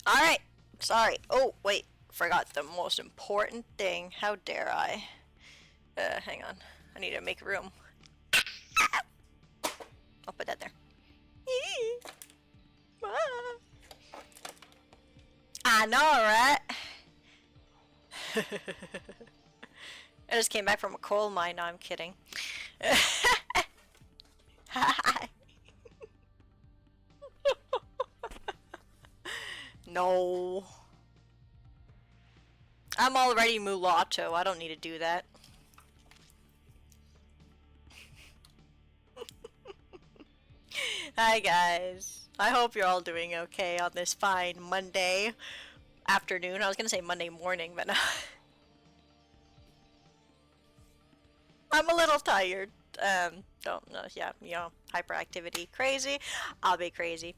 Alright, sorry. Oh, wait. Forgot the most important thing. How dare I? Hang on. I need to make room. I'll put that there. I know, right? I just came back from a coal mine. No, I'm kidding. No. I'm already mulatto. I don't need to do that. Hi guys. I hope you're all doing okay on this fine Monday afternoon. I was gonna say Monday morning, but no. I'm a little tired. Don't know. Yeah, you know, hyperactivity, crazy. I'll be crazy.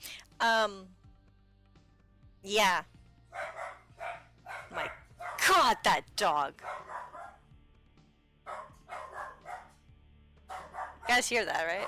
Yeah. My God, that dog. You guys hear that, right?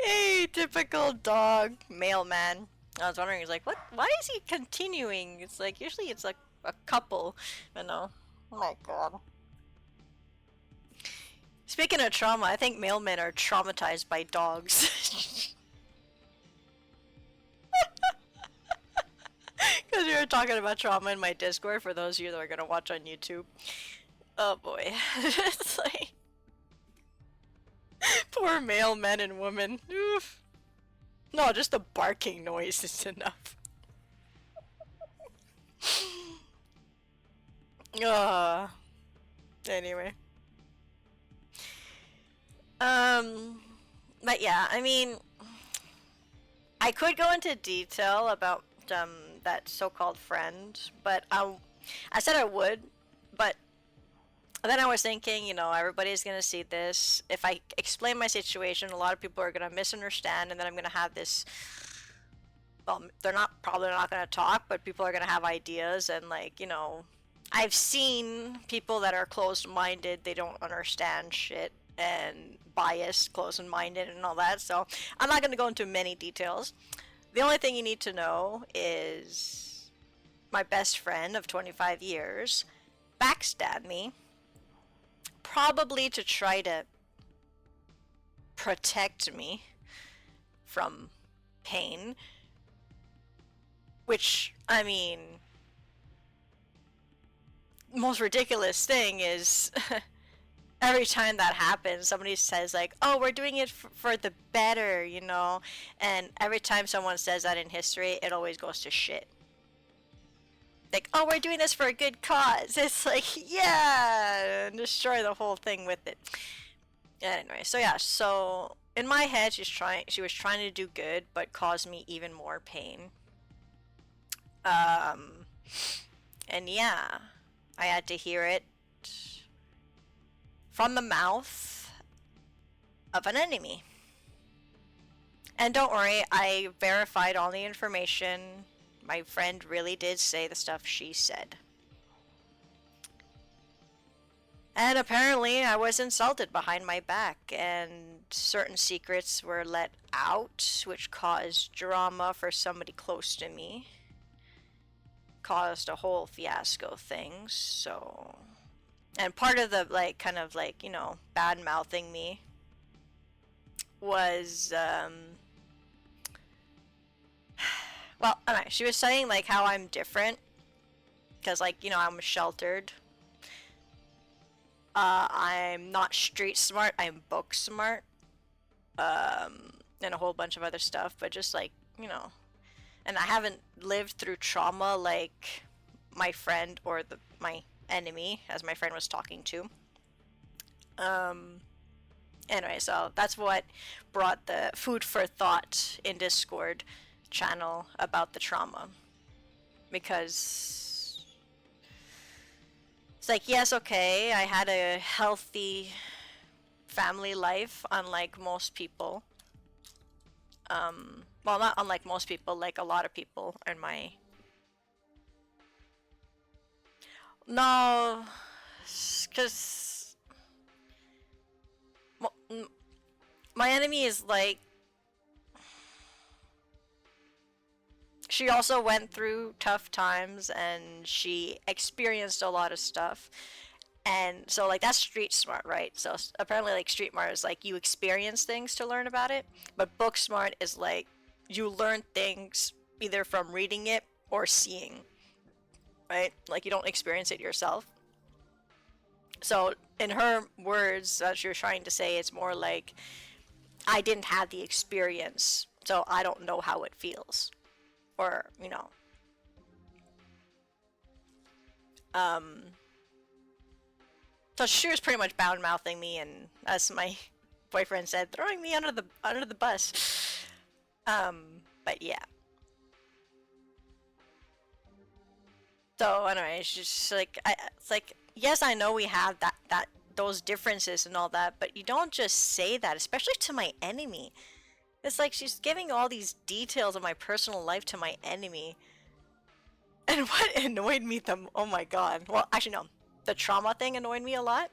Hey, typical dog mailman. I was wondering, he's like, what? Why is he continuing? It's like, usually it's like a couple, you know. Oh my god. Speaking of trauma, I think mailmen are traumatized by dogs. Because we were talking about trauma in my Discord for those of you that are going to watch on YouTube. Oh boy. It's like... Poor male men and women. Oof. No, just the barking noise is enough. Anyway. But yeah, I mean, I could go into detail about that so-called friend, but I said I would, but then I was thinking, you know, everybody's gonna see this. If I explain my situation, a lot of people are gonna misunderstand, and then I'm gonna have this. Well, they're probably not gonna talk, but people are gonna have ideas, and like, you know, I've seen people that are closed-minded. They don't understand shit, and biased, closed-minded, and all that. So I'm not gonna go into many details. The only thing you need to know is my best friend of 25 years backstabbed me. Probably to try to protect me from pain. Which, I mean, most ridiculous thing is every time that happens, somebody says like, oh, we're doing it for the better, you know? And every time someone says that in history, it always goes to shit. Like, oh, we're doing this for a good cause. It's like, yeah, and destroy the whole thing with it. Anyway, so yeah, so in my head, she was trying to do good, but caused me even more pain. And yeah, I had to hear it from the mouth of an enemy. And don't worry, I verified all the information. My friend really did say the stuff she said. And apparently I was insulted behind my back, and certain secrets were let out, which caused drama for somebody close to me. Caused a whole fiasco thing, so... And part of the, like, kind of like, you know, bad-mouthing me was, well, anyway, she was saying, like, how I'm different. Because, like, you know, I'm sheltered. I'm not street smart, I'm book smart. And a whole bunch of other stuff, but just, like, you know. And I haven't lived through trauma like my friend or my enemy, as my friend was talking to. Anyway, so that's what brought the food for thought in Discord channel about the trauma, because it's like, yes, okay, I had a healthy family life unlike most people, Well, not unlike most people, like a lot of people in my... No, because my enemy is like... She also went through tough times and she experienced a lot of stuff. And so like that's street smart, right? So apparently like street smart is like you experience things to learn about it, but book smart is like you learn things either from reading it or seeing, right? Like you don't experience it yourself. So in her words that she was trying to say, it's more like I didn't have the experience, so I don't know how it feels. Or, you know. So she was pretty much bound mouthing me, and as my boyfriend said, throwing me under the bus. But yeah. So anyway, it's just like it's like yes, I know we have those differences and all that, but you don't just say that, especially to my enemy. It's like she's giving all these details of my personal life to my enemy. And what annoyed me oh my god. Well, actually no. The trauma thing annoyed me a lot.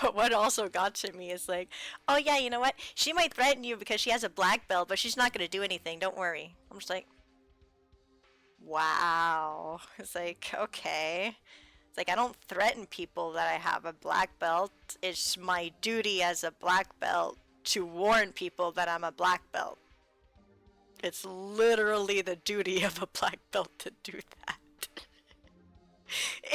But what also got to me is like, oh yeah, you know what? She might threaten you because she has a black belt, but she's not going to do anything. Don't worry. I'm just like, wow. It's like, okay. It's like, I don't threaten people that I have a black belt. It's my duty as a black belt to warn people that I'm a black belt. It's literally the duty of a black belt to do that.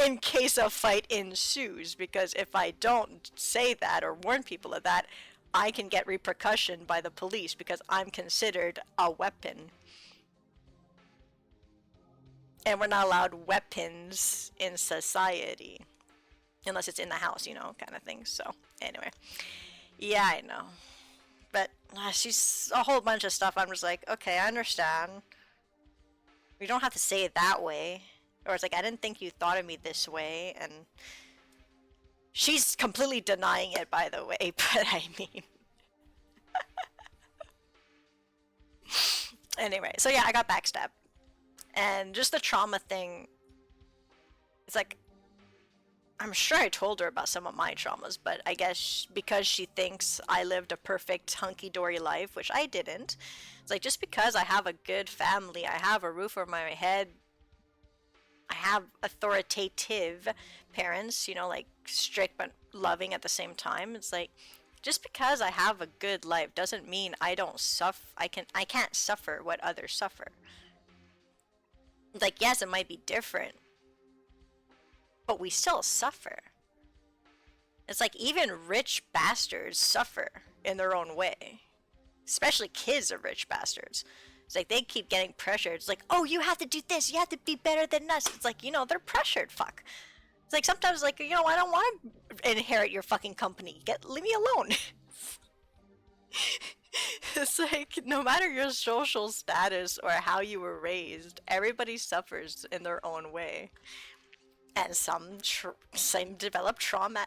In case a fight ensues, because if I don't say that or warn people of that, I can get repercussion by the police because I'm considered a weapon. And we're not allowed weapons in society. Unless it's in the house, you know, kind of thing. So, anyway. Yeah, I know. But she's a whole bunch of stuff. I'm just like, okay, I understand. You don't have to say it that way. Or it's like, I didn't think you thought of me this way. And she's completely denying it, by the way. But I mean... Anyway, so yeah, I got backstabbed. And just the trauma thing, it's like, I'm sure I told her about some of my traumas, but I guess because she thinks I lived a perfect hunky-dory life, which I didn't. It's like, just because I have a good family, I have a roof over my head, I have authoritative parents, you know, like strict but loving at the same time. It's like, just because I have a good life doesn't mean I don't suffer. I can't suffer what others suffer. Like, yes, it might be different, but we still suffer. It's like even rich bastards suffer in their own way. Especially kids of rich bastards. It's like they keep getting pressured. It's like, oh, you have to do this. You have to be better than us. It's like, you know, they're pressured. Fuck. It's like sometimes, like, you know, I don't want to inherit your fucking company. Leave me alone. It's like, no matter your social status or how you were raised, everybody suffers in their own way. And some develop trauma.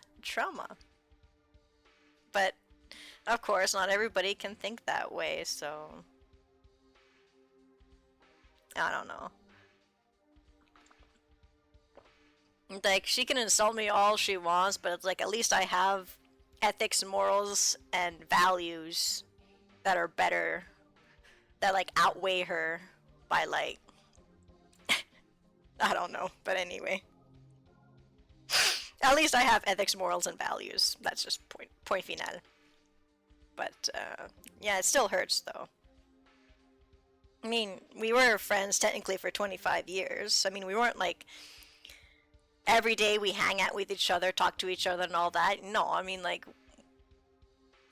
But, of course, not everybody can think that way, so... I don't know. Like, she can insult me all she wants, but it's like, at least I have ethics, morals, and values that are better, that, like, outweigh her by, like... I don't know, but anyway. At least I have ethics, morals, and values. That's just point final. But, yeah, it still hurts, though. I mean, we were friends technically for 25 years. I mean, we weren't like every day we hang out with each other, talk to each other and all that. No, I mean, like,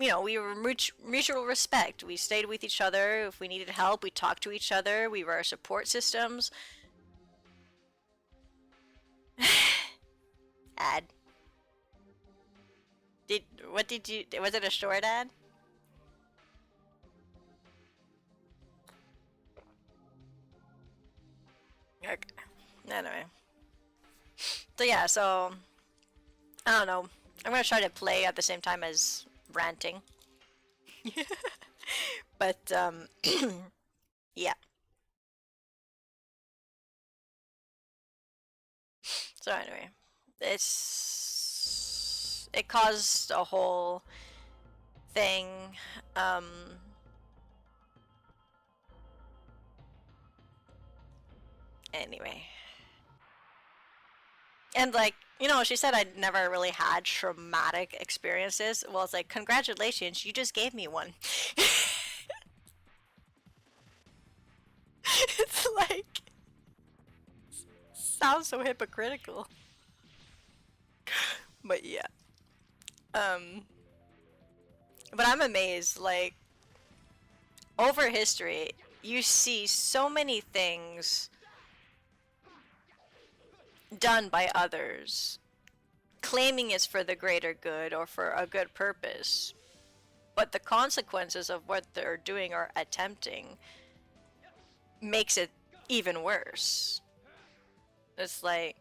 you know, we were mutual respect. We stayed with each other. If we needed help, we talked to each other. We were our support systems. Ad. Was it a short ad? Okay. Anyway. So yeah, so... I don't know. I'm gonna try to play at the same time as ranting. But yeah. So anyway, it caused a whole thing. Um, anyway, and like she said I'd never really had traumatic experiences. Well, it's like congratulations, you just gave me one. It's like sounds so hypocritical, but yeah. Um, but I'm amazed. Like over history, you see so many things done by others, claiming it's for the greater good or for a good purpose, but the consequences of what they're doing or attempting makes it even worse. It's like,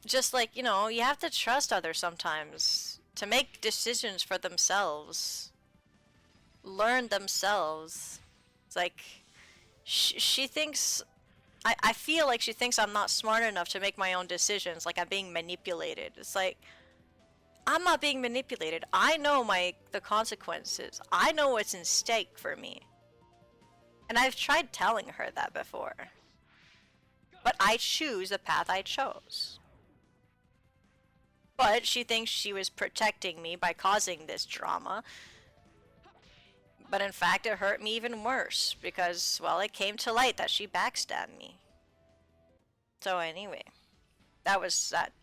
just like, you have to trust others sometimes to make decisions for themselves, learn themselves. It's like, she thinks, I feel like she thinks I'm not smart enough to make my own decisions, like I'm being manipulated. It's like, I'm not being manipulated. I know the consequences. I know what's in stake for me. And I've tried telling her that before. But I choose the path I chose. But she thinks she was protecting me by causing this drama. But in fact, it hurt me even worse because, well, it came to light that she backstabbed me. So anyway, that was that.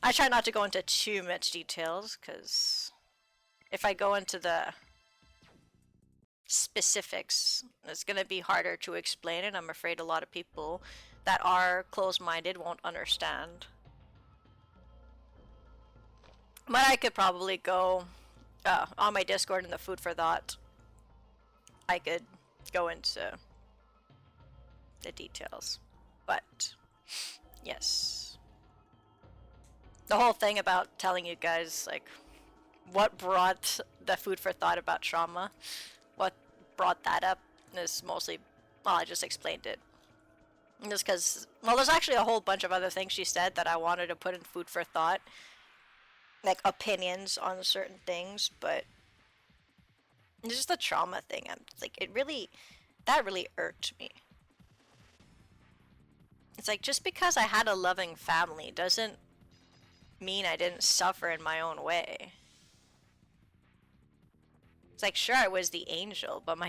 I try not to go into too much details because if I go into the specifics, it's going to be harder to explain, and I'm afraid a lot of people that are closed-minded won't understand. But I could probably go on my Discord in the Food for Thought. I could go into the details. But, yes. The whole thing about telling you guys, like, what brought the Food for Thought about trauma, what brought that up is mostly, well, I just explained it. Just because, well, there's actually a whole bunch of other things she said that I wanted to put in Food for Thought. Like, opinions on certain things, but it's just the trauma thing. I'm like, that really irked me. It's like, just because I had a loving family doesn't mean I didn't suffer in my own way. It's like, sure, I was the angel, but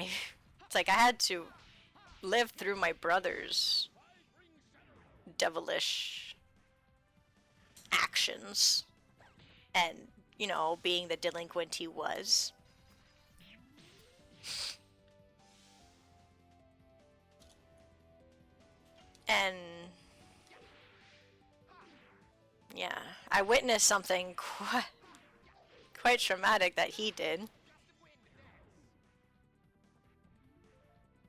it's like I had to live through my brother's devilish actions and, being the delinquent he was. And yeah, I witnessed something quite traumatic that he did.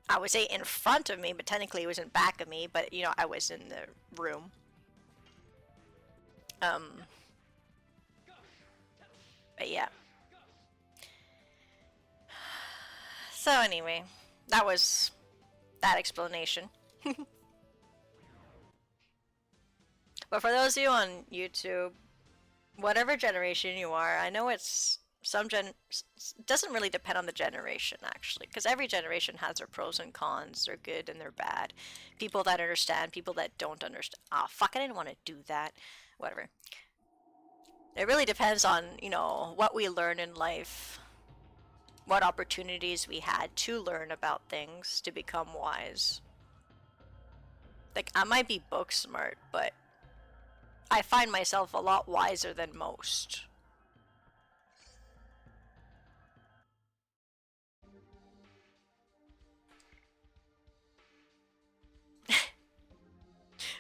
I would say in front of me, but technically he was in back of me, but I was in the room. But yeah. So anyway, that was that explanation. But for those of you on YouTube, whatever generation you are, I know it's doesn't really depend on the generation actually, because every generation has their pros and cons, their good and their bad. People that understand, people that don't understand. Ah, fuck, I didn't want to do that. Whatever. It really depends on, what we learn in life, what opportunities we had to learn about things to become wise. Like, I might be book smart, but I find myself a lot wiser than most.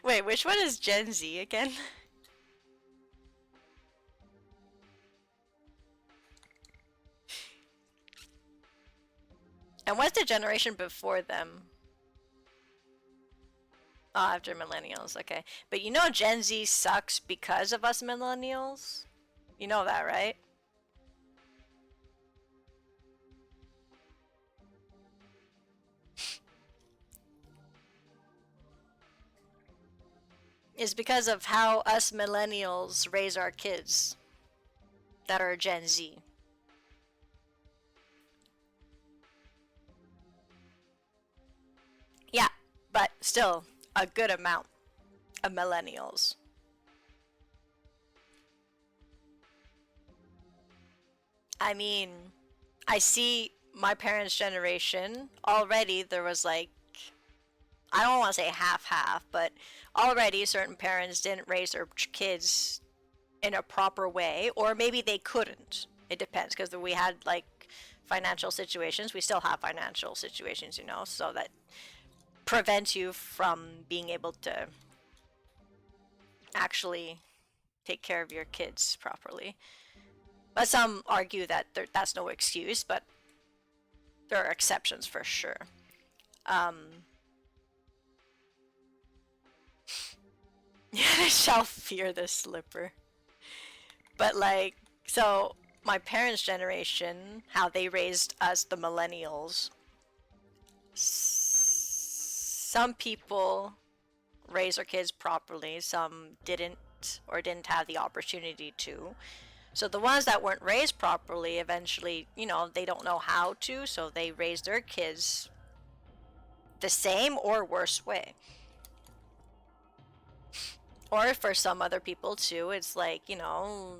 Wait, which one is Gen Z again? And what's the generation before them? Oh, after millennials, okay. But Gen Z sucks because of us millennials? You know that, right? is because of how us millennials raise our kids that are Gen Z. Yeah, but still a good amount of millennials. I mean, I see my parents' generation already. There was like, I don't want to say half half, but already certain parents didn't raise their kids in a proper way, or maybe they couldn't. It depends, because we had like financial situations. We still have financial situations, you know, so that prevents you from being able to actually take care of your kids properly. But some argue that that's no excuse, but there are exceptions for sure. Um, I shall fear the slipper. But like, so my parents' generation, how they raised us, the millennials, some people raise their kids properly, some didn't or didn't have the opportunity to. So the ones that weren't raised properly, eventually, you know, they don't know how to, so they raise their kids the same or worse way. Or for some other people too, it's like, you know,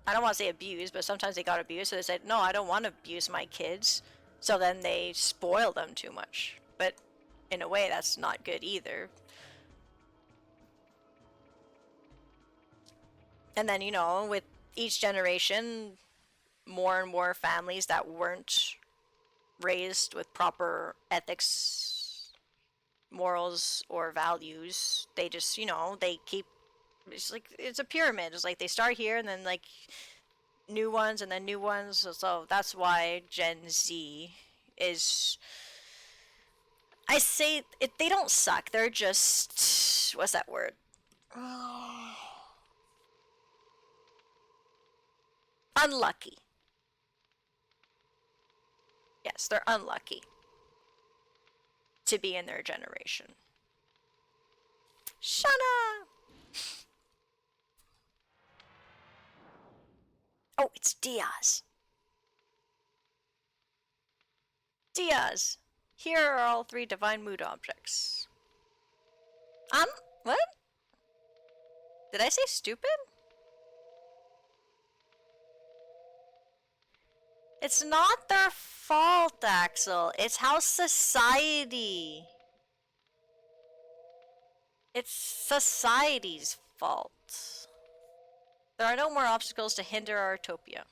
I don't want to say abuse, but sometimes they got abused, so they said, no, I don't want to abuse my kids. So then they spoil them too much. But in a way, that's not good either. And then, you know, with each generation, more and more families that weren't raised with proper ethics, morals, or values, they just, you know, they keep, it's like, it's a pyramid. It's like they start here and then, like, new ones and then new ones. So that's why Gen Z is. I say it, they don't suck. They're just, what's that word? Unlucky. Yes, they're unlucky to be in their generation. Shana! Oh, it's Diaz. Diaz! Here are all three divine mood objects. What? Did I say stupid? It's not their fault, Axel. It's how society. It's society's fault. There are no more obstacles to hinder our utopia.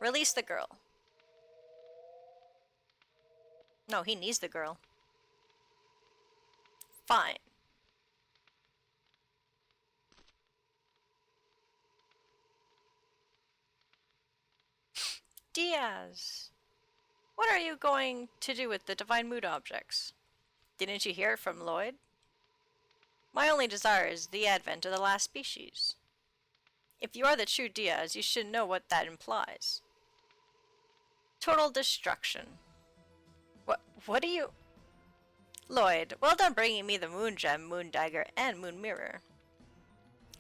Release the girl. No, he needs the girl. Fine. Diaz, what are you going to do with the divine mood objects? Didn't you hear it from Lloyd? My only desire is the advent of the last species. If you are the true Diaz, you should know what that implies. Total destruction. What do you... Lloyd, well done bringing me the moon gem, moon dagger, and moon mirror.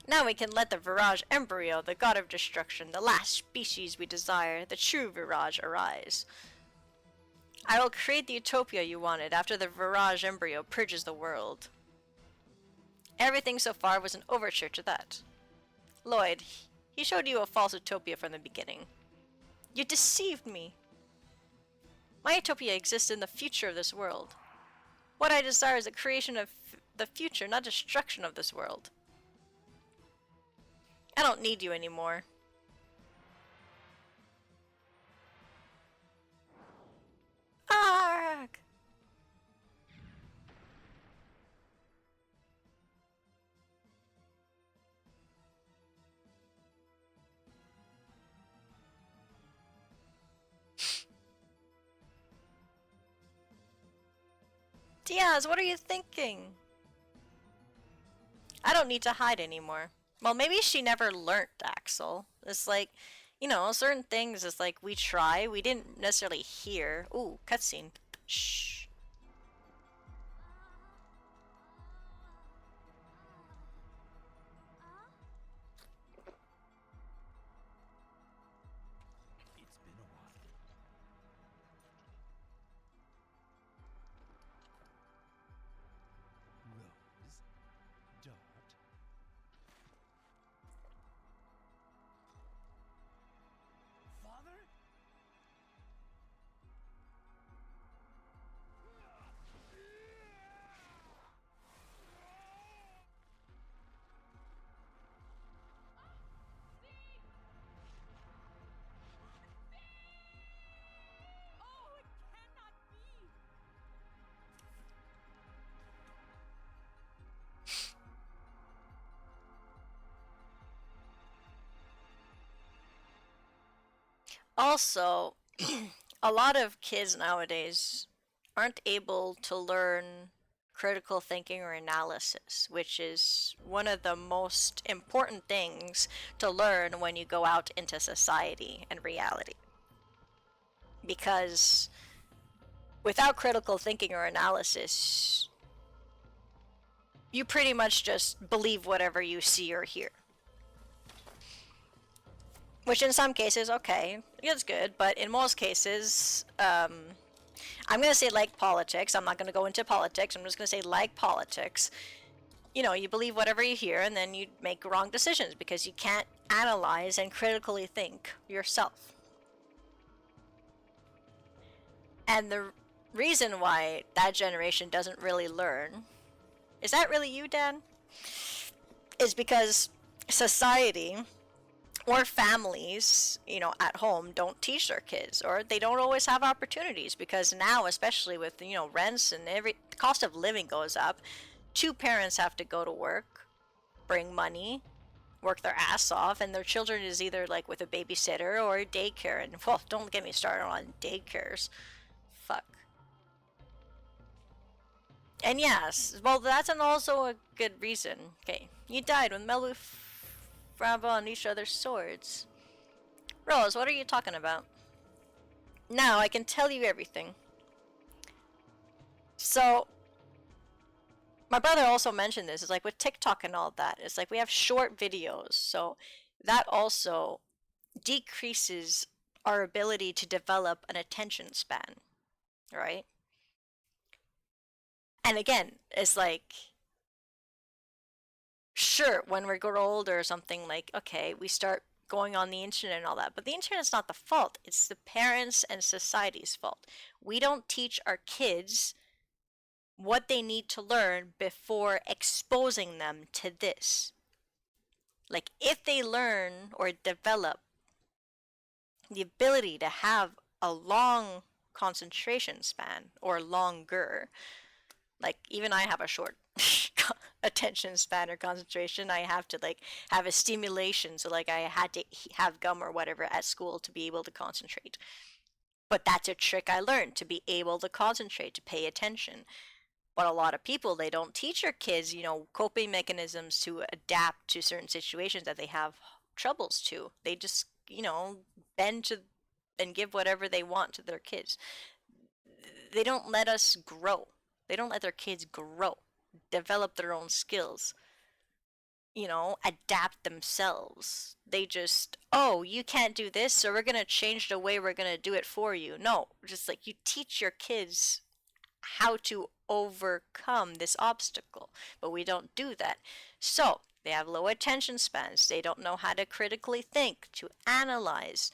Now we can let the Virage embryo, the god of destruction, the last species we desire, the true Virage, arise. I will create the utopia you wanted after the Virage embryo purges the world. Everything so far was an overture to that. Lloyd, he showed you a false utopia from the beginning. You deceived me. My utopia exists in the future of this world. What I desire is the creation of the future, not destruction of this world. I don't need you anymore. Arg! Diaz, what are you thinking? I don't need to hide anymore. Well, maybe she never learnt, Axel. It's like, you know, certain things, it's like we try, we didn't necessarily hear. Ooh, cutscene. Shh. Also, a lot of kids nowadays aren't able to learn critical thinking or analysis, which is one of the most important things to learn when you go out into society and reality. Because without critical thinking or analysis, you pretty much just believe whatever you see or hear. Which in some cases, okay, it's good, but in most cases, I'm going to say like politics. I'm not going to go into politics. I'm just going to say like politics. You know, you believe whatever you hear and then you make wrong decisions because you can't analyze and critically think yourself. And the reason why that generation doesn't really learn, is that really you, Dan? Is because society or families, you know, at home don't teach their kids, or they don't always have opportunities because now, especially with, you know, rents and every the cost of living goes up, two parents have to go to work, bring money, work their ass off, and their children is either like with a babysitter or a daycare. And well, don't get me started on daycares. Fuck. And yes, well, that's an also a good reason. Okay, you died when Melu Bravo on each other's swords. Rose, what are you talking about? Now I can tell you everything. So, my brother also mentioned this. It's like with TikTok and all that, it's like we have short videos. So, that also decreases our ability to develop an attention span, right? And again, it's like, sure, when we grow older or something, like, okay, we start going on the internet and all that, but the internet's not the fault. It's the parents and society's fault. We don't teach our kids what they need to learn before exposing them to this. Like, if they learn or develop the ability to have a long concentration span or longer, like, even I have a short attention span or concentration. I have to, like, have a stimulation. So, like, I had to have gum or whatever at school to be able to concentrate. But that's a trick I learned to be able to concentrate, to pay attention. But a lot of people, they don't teach their kids, you know, coping mechanisms to adapt to certain situations that they have troubles to. They just, you know, bend to and give whatever they want to their kids. They don't let us grow. They don't let their kids grow, develop their own skills, you know, adapt themselves. They just, oh, you can't do this, so we're going to change the way we're going to do it for you. No, just like you teach your kids how to overcome this obstacle, but we don't do that. So they have low attention spans. They don't know how to critically think, to analyze.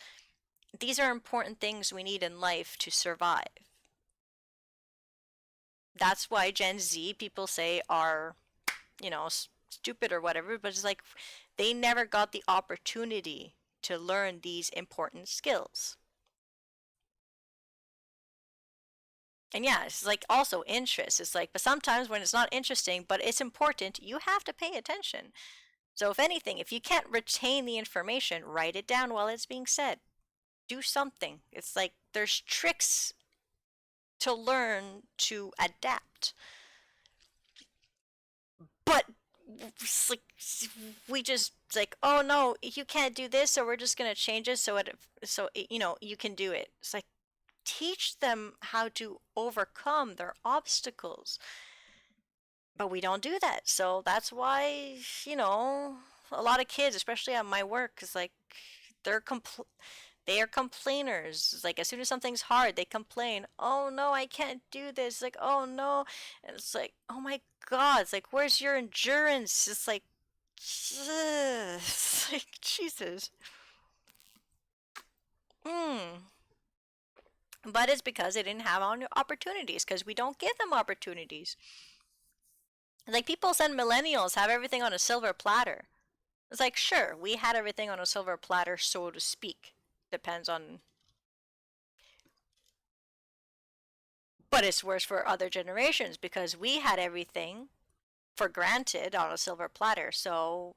These are important things we need in life to survive. That's why Gen Z people say are, you know, stupid or whatever, but it's like they never got the opportunity to learn these important skills. And yeah, it's like also interest. It's like, but sometimes when it's not interesting, but it's important, you have to pay attention. So, if anything, if you can't retain the information, write it down while it's being said. Do something. It's like there's tricks to learn to adapt. But it's like we just like, oh no, you can't do this, so we're just gonna change it you know, you can do it. It's like teach them how to overcome their obstacles. But we don't do that. So that's why, you know, a lot of kids, especially at my work, is like they're they are complainers. It's like as soon as something's hard, they complain. Oh no, I can't do this. Like, oh no. And it's like, oh my God. It's like, where's your endurance? It's like, it's like Jesus. Mm. But it's because they didn't have opportunities, because we don't give them opportunities. Like people send millennials have everything on a silver platter. It's like, sure, we had everything on a silver platter, so to speak. Depends on. But it's worse for other generations because we had everything for granted on a silver platter. So,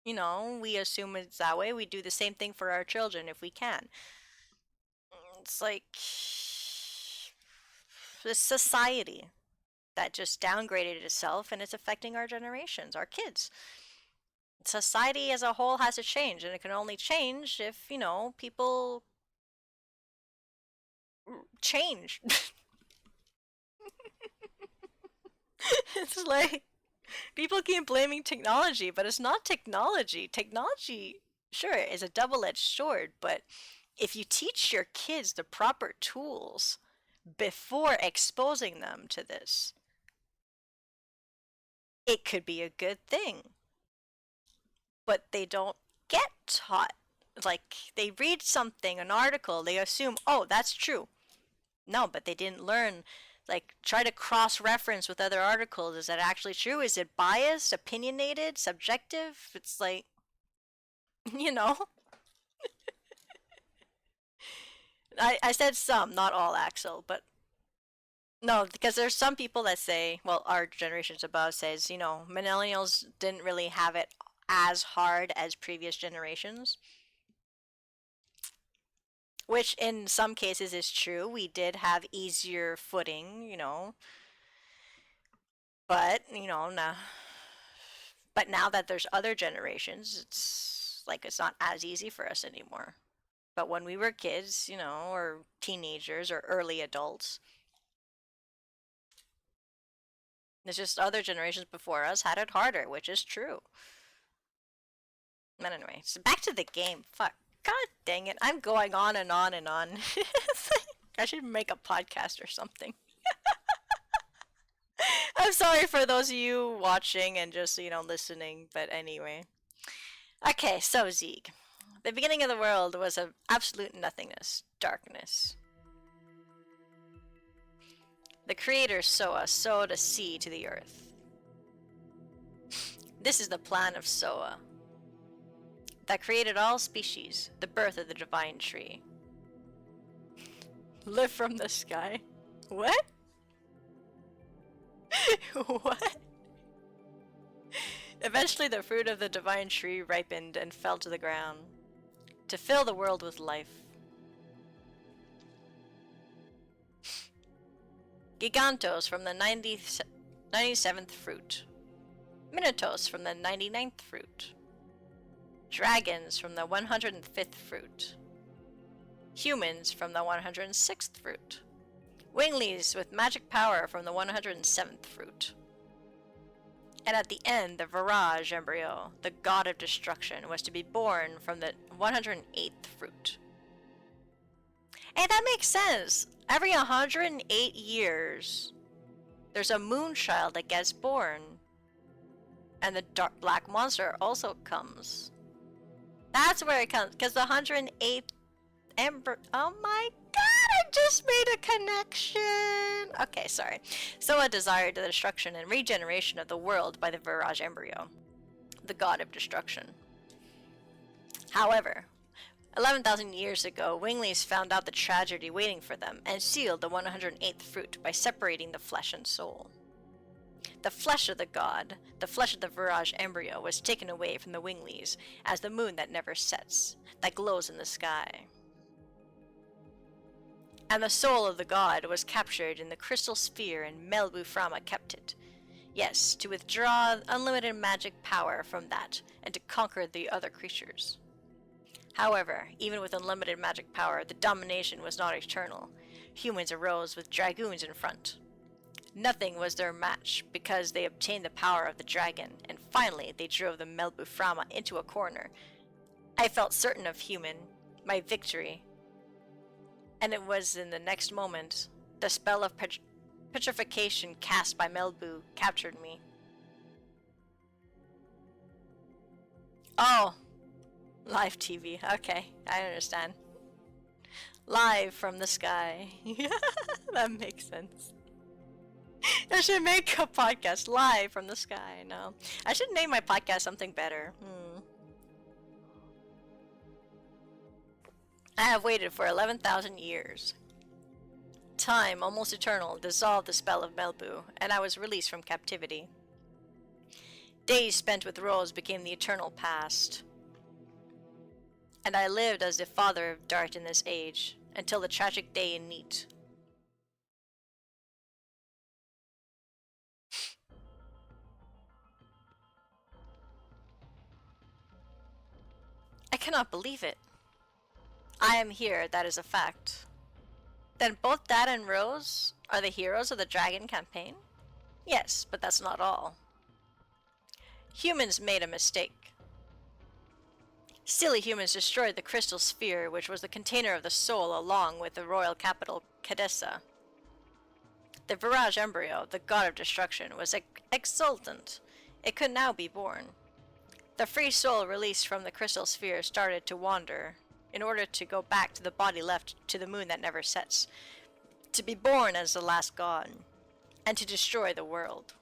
you know, we assume it's that way. We do the same thing for our children if we can. It's like this society that just downgraded itself, and it's affecting our generations, our kids. Society as a whole has to change, and it can only change if, you know, people change. It's like people keep blaming technology, but it's not technology. Technology, sure, is a double-edged sword, but if you teach your kids the proper tools before exposing them to this, it could be a good thing. But they don't get taught. Like, they read something, an article, they assume, oh, that's true. No, but they didn't learn. Like, try to cross-reference with other articles. Is that actually true? Is it biased, opinionated, subjective? It's like, you know? I said some, not all, Axel, but no, because there's some people that say, well, our generations above says, you know, millennials didn't really have it as hard as previous generations. Which in some cases is true. We did have easier footing, you know. But, you know, now but now that there's other generations, it's like it's not as easy for us anymore. But when we were kids, you know, or teenagers or early adults, it's just other generations before us had it harder, which is true. But anyway, so back to the game. Fuck. God dang it. I'm going on and on and on. I should make a podcast or something. I'm sorry for those of you watching and just, you know, listening, but anyway. Okay, so Zeeg. The beginning of the world was of absolute nothingness, darkness. The creator Soa sowed a seed to the earth. This is the plan of Soa that created all species, the birth of the divine tree. Live from the sky? What? What? Eventually the fruit of the divine tree ripened and fell to the ground to fill the world with life. Gigantos from the 97th fruit. Minotaurs from the 99th fruit. Dragons from the 105th fruit. Humans from the 106th fruit. Winglies with magic power from the 107th fruit. And at the end, the Virage embryo, the god of destruction, was to be born from the 108th fruit. And that makes sense. Every 108 years, there's a moonchild that gets born. And the dark black monster also comes. That's where it comes, because the 108th embryo... Oh my god, I just made a connection! Okay, sorry. Soa desired the destruction and regeneration of the world by the Virage embryo, the god of destruction. However, 11,000 years ago, Winglies found out the tragedy waiting for them and sealed the 108th fruit by separating the flesh and soul. The flesh of the god, the flesh of the Virage embryo, was taken away from the Winglies as the moon that never sets, that glows in the sky. And the soul of the god was captured in the crystal sphere, and Melbu Frama kept it. Yes, to withdraw unlimited magic power from that, and to conquer the other creatures. However, even with unlimited magic power, the domination was not eternal. Humans arose with dragoons in front. Nothing was their match, because they obtained the power of the dragon, and finally they drove the Melbu Frama into a corner. I felt certain of my victory. And it was in the next moment, the spell of petrification cast by Melbu captured me. Oh! Live TV. Okay, I understand. Live from the sky. That makes sense. I should make a podcast live from the sky. No. I should name my podcast something better. I have waited for 11,000 years. Time, almost eternal, dissolved the spell of Melbu, and I was released from captivity. Days spent with Rose became the eternal past. And I lived as the father of Dart in this age, until the tragic day in Neat. I cannot believe it. I am here, that is a fact. Then both Dad and Rose are the heroes of the Dragon campaign? Yes, but that's not all. Humans made a mistake. Silly humans destroyed the crystal sphere, which was the container of the soul, along with the royal capital, Cadessa. The Virage embryo, the god of destruction, was exultant. It could now be born. The free soul released from the crystal sphere started to wander, in order to go back to the body left to the moon that never sets, to be born as the last god, and to destroy the world.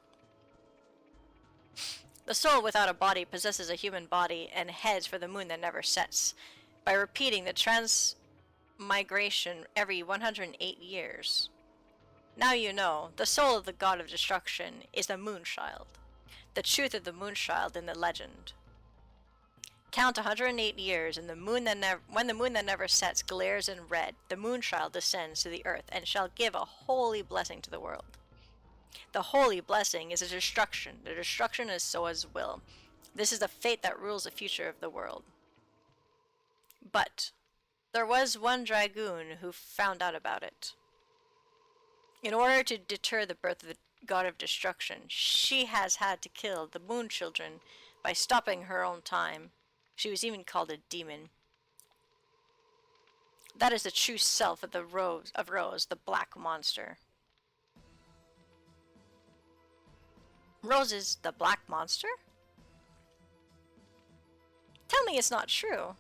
The soul without a body possesses a human body and heads for the moon that never sets, by repeating the transmigration every 108 years. Now you know, the soul of the god of destruction is the Moonchild, the truth of the Moonchild in the legend. Count 108 years, and when the moon that never sets glares in red, the Moonchild descends to the earth and shall give a holy blessing to the world. The holy blessing is a destruction. The destruction is Soa's will. This is the fate that rules the future of the world. But there was one dragoon who found out about it. In order to deter the birth of the god of destruction, she has had to kill the moon children by stopping her own time. She was even called a demon. That is the true self of Rose, the black monster. Rose is the black monster? Tell me it's not true.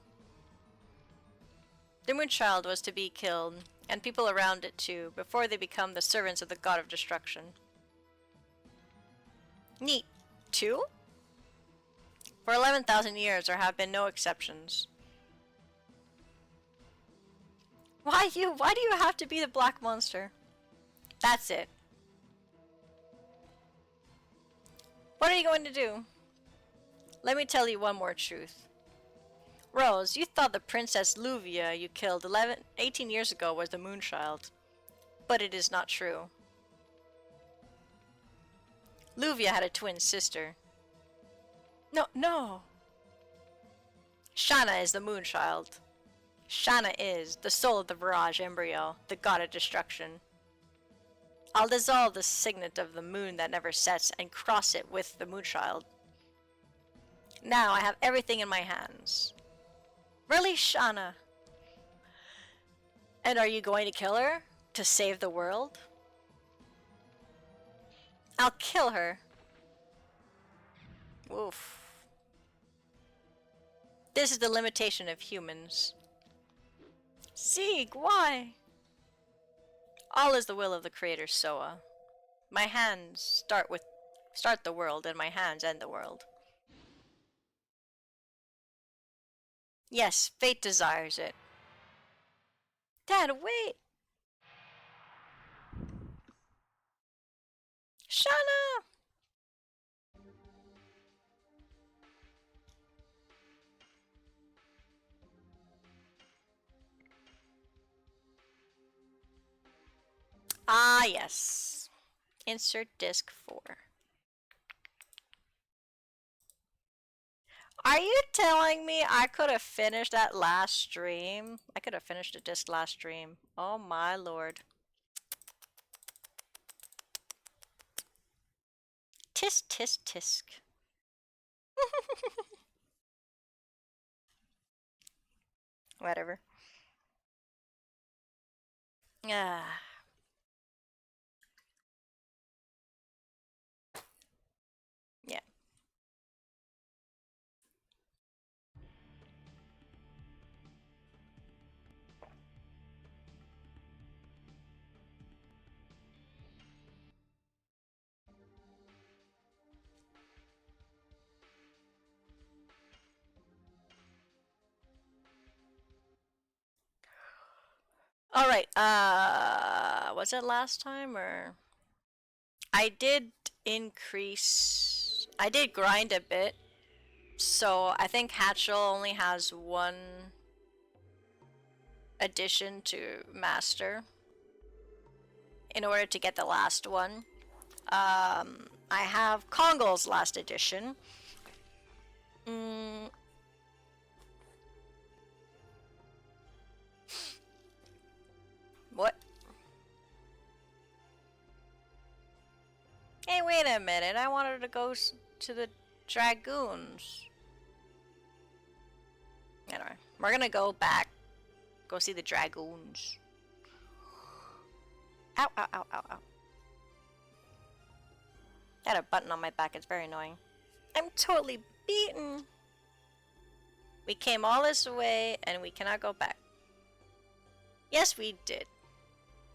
The Moonchild was to be killed, and people around it too, before they become the servants of the god of destruction. Neat. Too? For 11,000 years there have been no exceptions. Why do you have to be the black monster? That's it. What are you going to do? Let me tell you one more truth. Rose, you thought the Princess Luvia you killed 18 years ago was the Moonchild. But it is not true. Luvia had a twin sister. No. Shanna is the Moonchild. Shanna is the soul of the Virage embryo, the god of destruction. I'll dissolve the signet of the moon that never sets and cross it with the Moonchild. Now I have everything in my hands. Release Shanna! And are you going to kill her? To save the world? I'll kill her. Oof. This is the limitation of humans. Sieg, why? All is the will of the creator Soa. My hands start the world, and my hands end the world. Yes, fate desires it. Dad, wait! Shanna! Ah, yes. Insert disc 4. Are you telling me I could have finished that last stream? I could have finished the disc last stream. Oh my lord. Tisk, tisk, tisk. Whatever. Ah. Yeah. Alright, was it last time or? I did I did grind a bit, so I think Hatchel only has one edition to master in order to get the last one. I have Kongol's last edition. What? Hey, wait a minute. I wanted to go to the dragoons. Anyway, we're gonna go back. Go see the dragoons. Ow, ow, ow, ow, ow. I had a button on my back. It's very annoying. I'm totally beaten. We came all this way and we cannot go back. Yes, we did.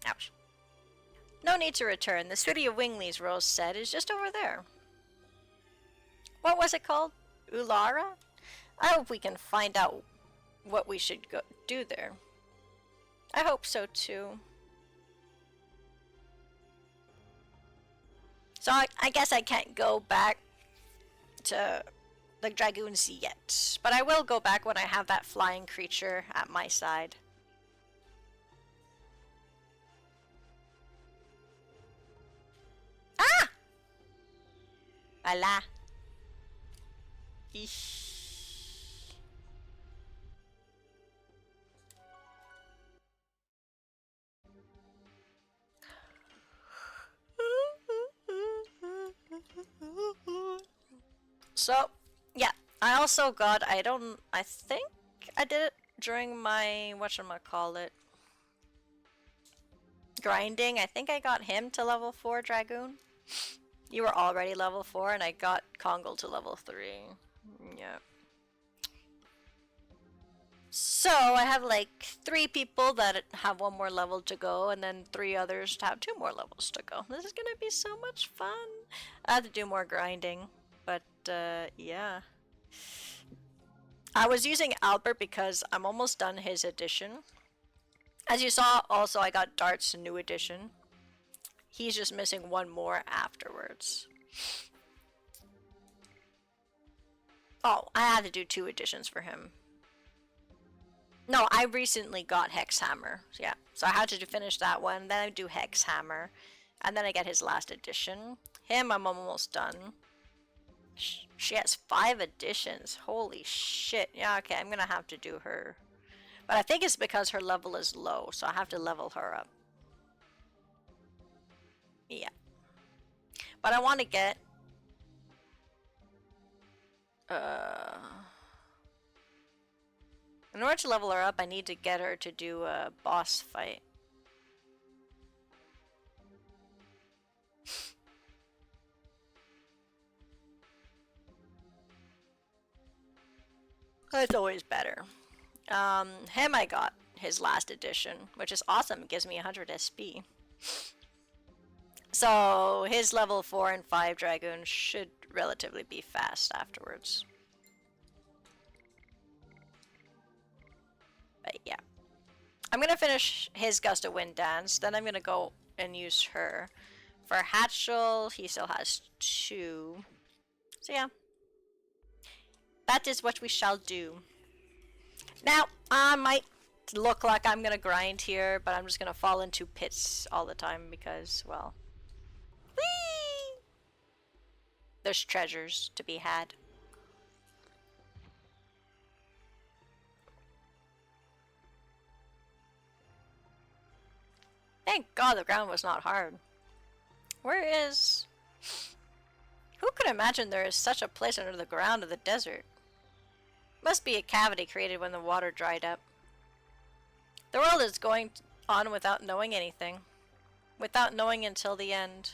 Ouch. No need to return. The city of Wingley's, Rose said, is just over there. What was it called? Ulara? I hope we can find out what we should go do there. I hope so too. So I guess I can't go back to the dragoons yet. But I will go back when I have that flying creature at my side. Ah! Voila. Eesh. So, yeah, I also got, I think I did it during my, whatchamacallit, grinding. I think I got him to level 4 Dragoon. You were already level 4 and I got Kongol to level 3. Yeah. So, I have like 3 people that have 1 more level to go and then 3 others have 2 more levels to go. This is gonna be so much fun. I have to do more grinding. But, yeah. I was using Albert because I'm almost done his edition. As you saw, also I got Dart's new edition. He's just missing 1 more afterwards. Oh, I had to do 2 editions for him. No, I recently got Hexhammer. Yeah, so I had to finish that one, then I do Hexhammer, and then I get his last edition. Him, I'm almost done. She has 5 editions. Holy shit. Yeah, okay, I'm gonna have to do her. But I think it's because her level is low, so I have to level her up. Yeah. But I want to get... in order to level her up, I need to get her to do a boss fight. That's always better. Him I got his last edition, which is awesome. It gives me 100 SP. So his level 4 and 5 dragoons should relatively be fast afterwards. But yeah. I'm gonna finish his Gust of Wind dance, then I'm gonna go and use her. For Hatchel, he still has 2. So yeah. That is what we shall do. Now, I might look like I'm gonna grind here, but I'm just gonna fall into pits all the time because, well... Whee! There's treasures to be had. Thank God the ground was not hard. Where is... Who could imagine there is such a place under the ground of the desert? Must be a cavity created when the water dried up. The world is going on without knowing anything. Without knowing until the end.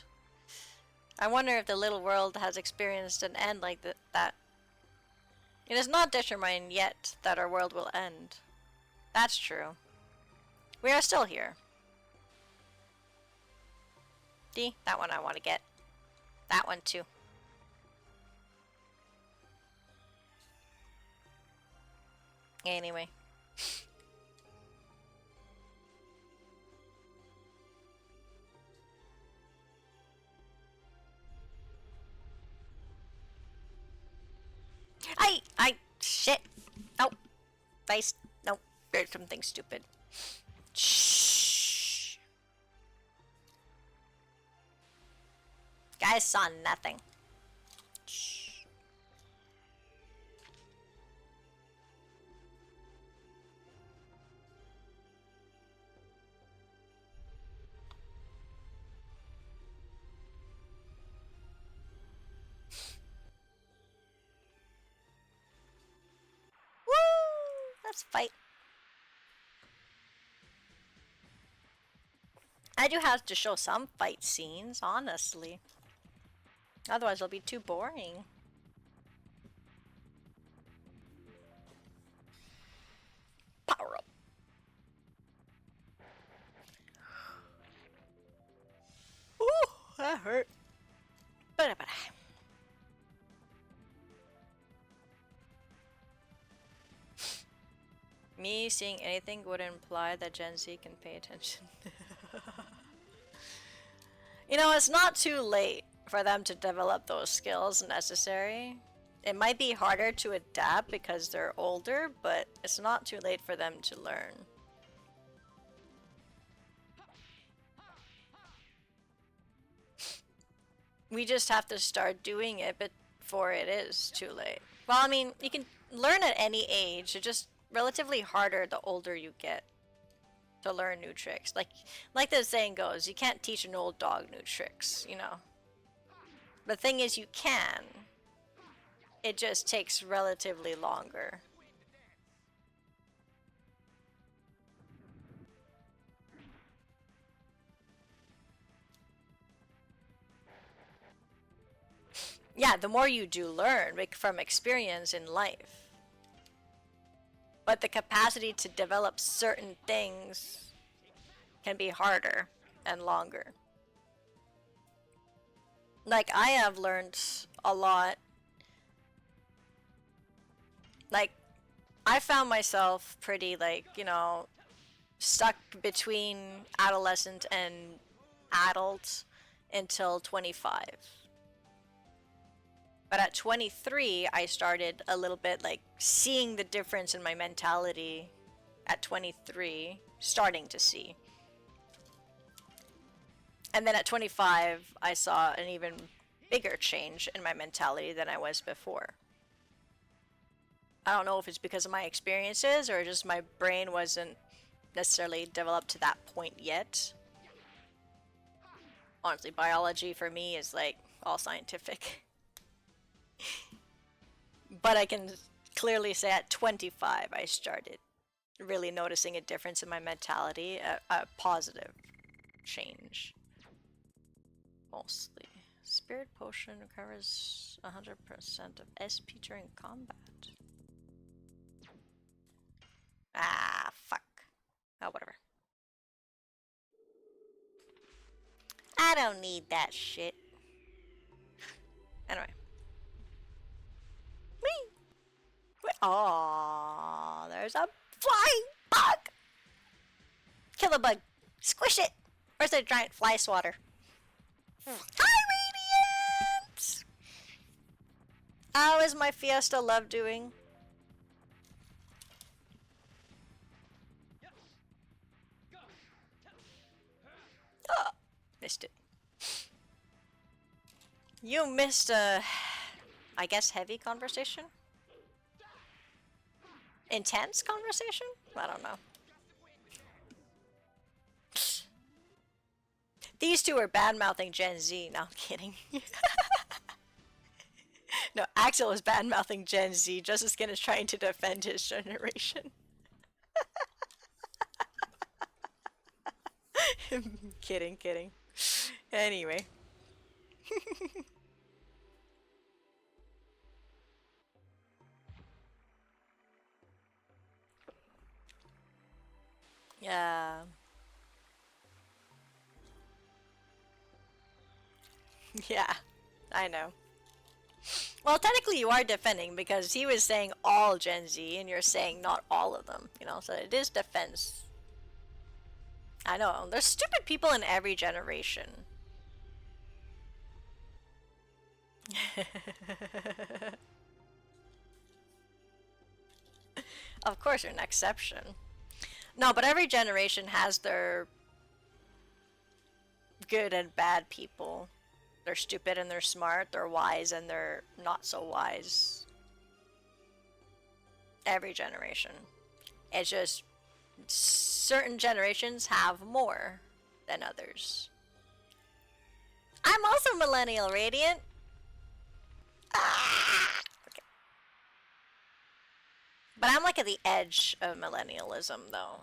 I wonder if the little world has experienced an end like that. It is not determined yet that our world will end. That's true. We are still here. See? That one I want to get. That one too. Anyway. Shit. Oh. No, there's something stupid. Shh. Guys saw nothing. Shh. Woo! Let's fight. I do have to show some fight scenes, honestly. Otherwise it'll be too boring. Power up. Ooh, that hurt. But me seeing anything would imply that Gen Z can pay attention. You know, it's not too late for them to develop those skills necessary. It might be harder to adapt because they're older, but it's not too late for them to learn. We just have to start doing it before it is too late. Well, I mean, you can learn at any age. It's just relatively harder the older you get to learn new tricks. Like the saying goes, you can't teach an old dog new tricks, you know. The thing is, you can. It just takes relatively longer. Yeah, the more you do learn from experience in life. But the capacity to develop certain things can be harder and longer. Like, I have learned a lot. Like, I found myself pretty, like, you know, stuck between adolescent and adult until 25. But at 23, I started a little bit like seeing the difference in my mentality at 23, starting to see. And then at 25, I saw an even bigger change in my mentality than I was before. I don't know if it's because of my experiences or just my brain wasn't necessarily developed to that point yet. Honestly, biology for me is like all scientific. But I can clearly say at 25 I started really noticing a difference in my mentality, a positive change. Mostly. Spirit potion recovers 100% of SP during combat. Ah, fuck. Oh, whatever. I don't need that shit. Anyway. Whee! Oh, there's a flying bug! Kill the bug. Squish it! Where's the giant fly swatter? Hi, Radiant! How is my Fiesta love doing? Oh, missed it. You missed a, I guess, heavy conversation? Intense conversation? I don't know. These two are bad-mouthing Gen Z. No, I'm kidding. No, Axel is bad-mouthing Gen Z. Justin is trying to defend his generation. Kidding, kidding. Anyway. Yeah. Yeah, I know. Well, technically you are defending because he was saying all Gen Z and you're saying not all of them, you know, so it is defense. I know, there's stupid people in every generation. Of course, you're an exception. No, but every generation has their good and bad people. They're stupid and they're smart, they're wise and they're not so wise. Every generation. It's just certain generations have more than others. I'm also Millennial Radiant. Ah! Okay. But I'm like at the edge of millennialism though.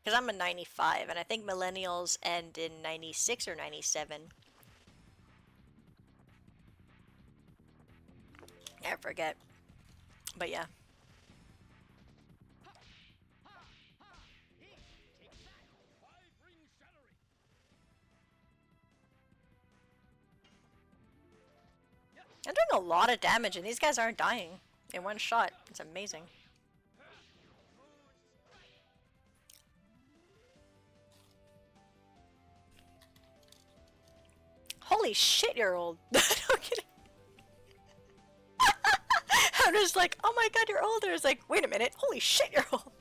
Because I'm a 95 and I think millennials end in 96 or 97. I forget. But yeah. I'm doing a lot of damage and these guys aren't dying in one shot. It's amazing. Holy shit, you're old. No kidding. I'm just like, oh my god, you're older. It's like, wait a minute. Holy shit, you're old.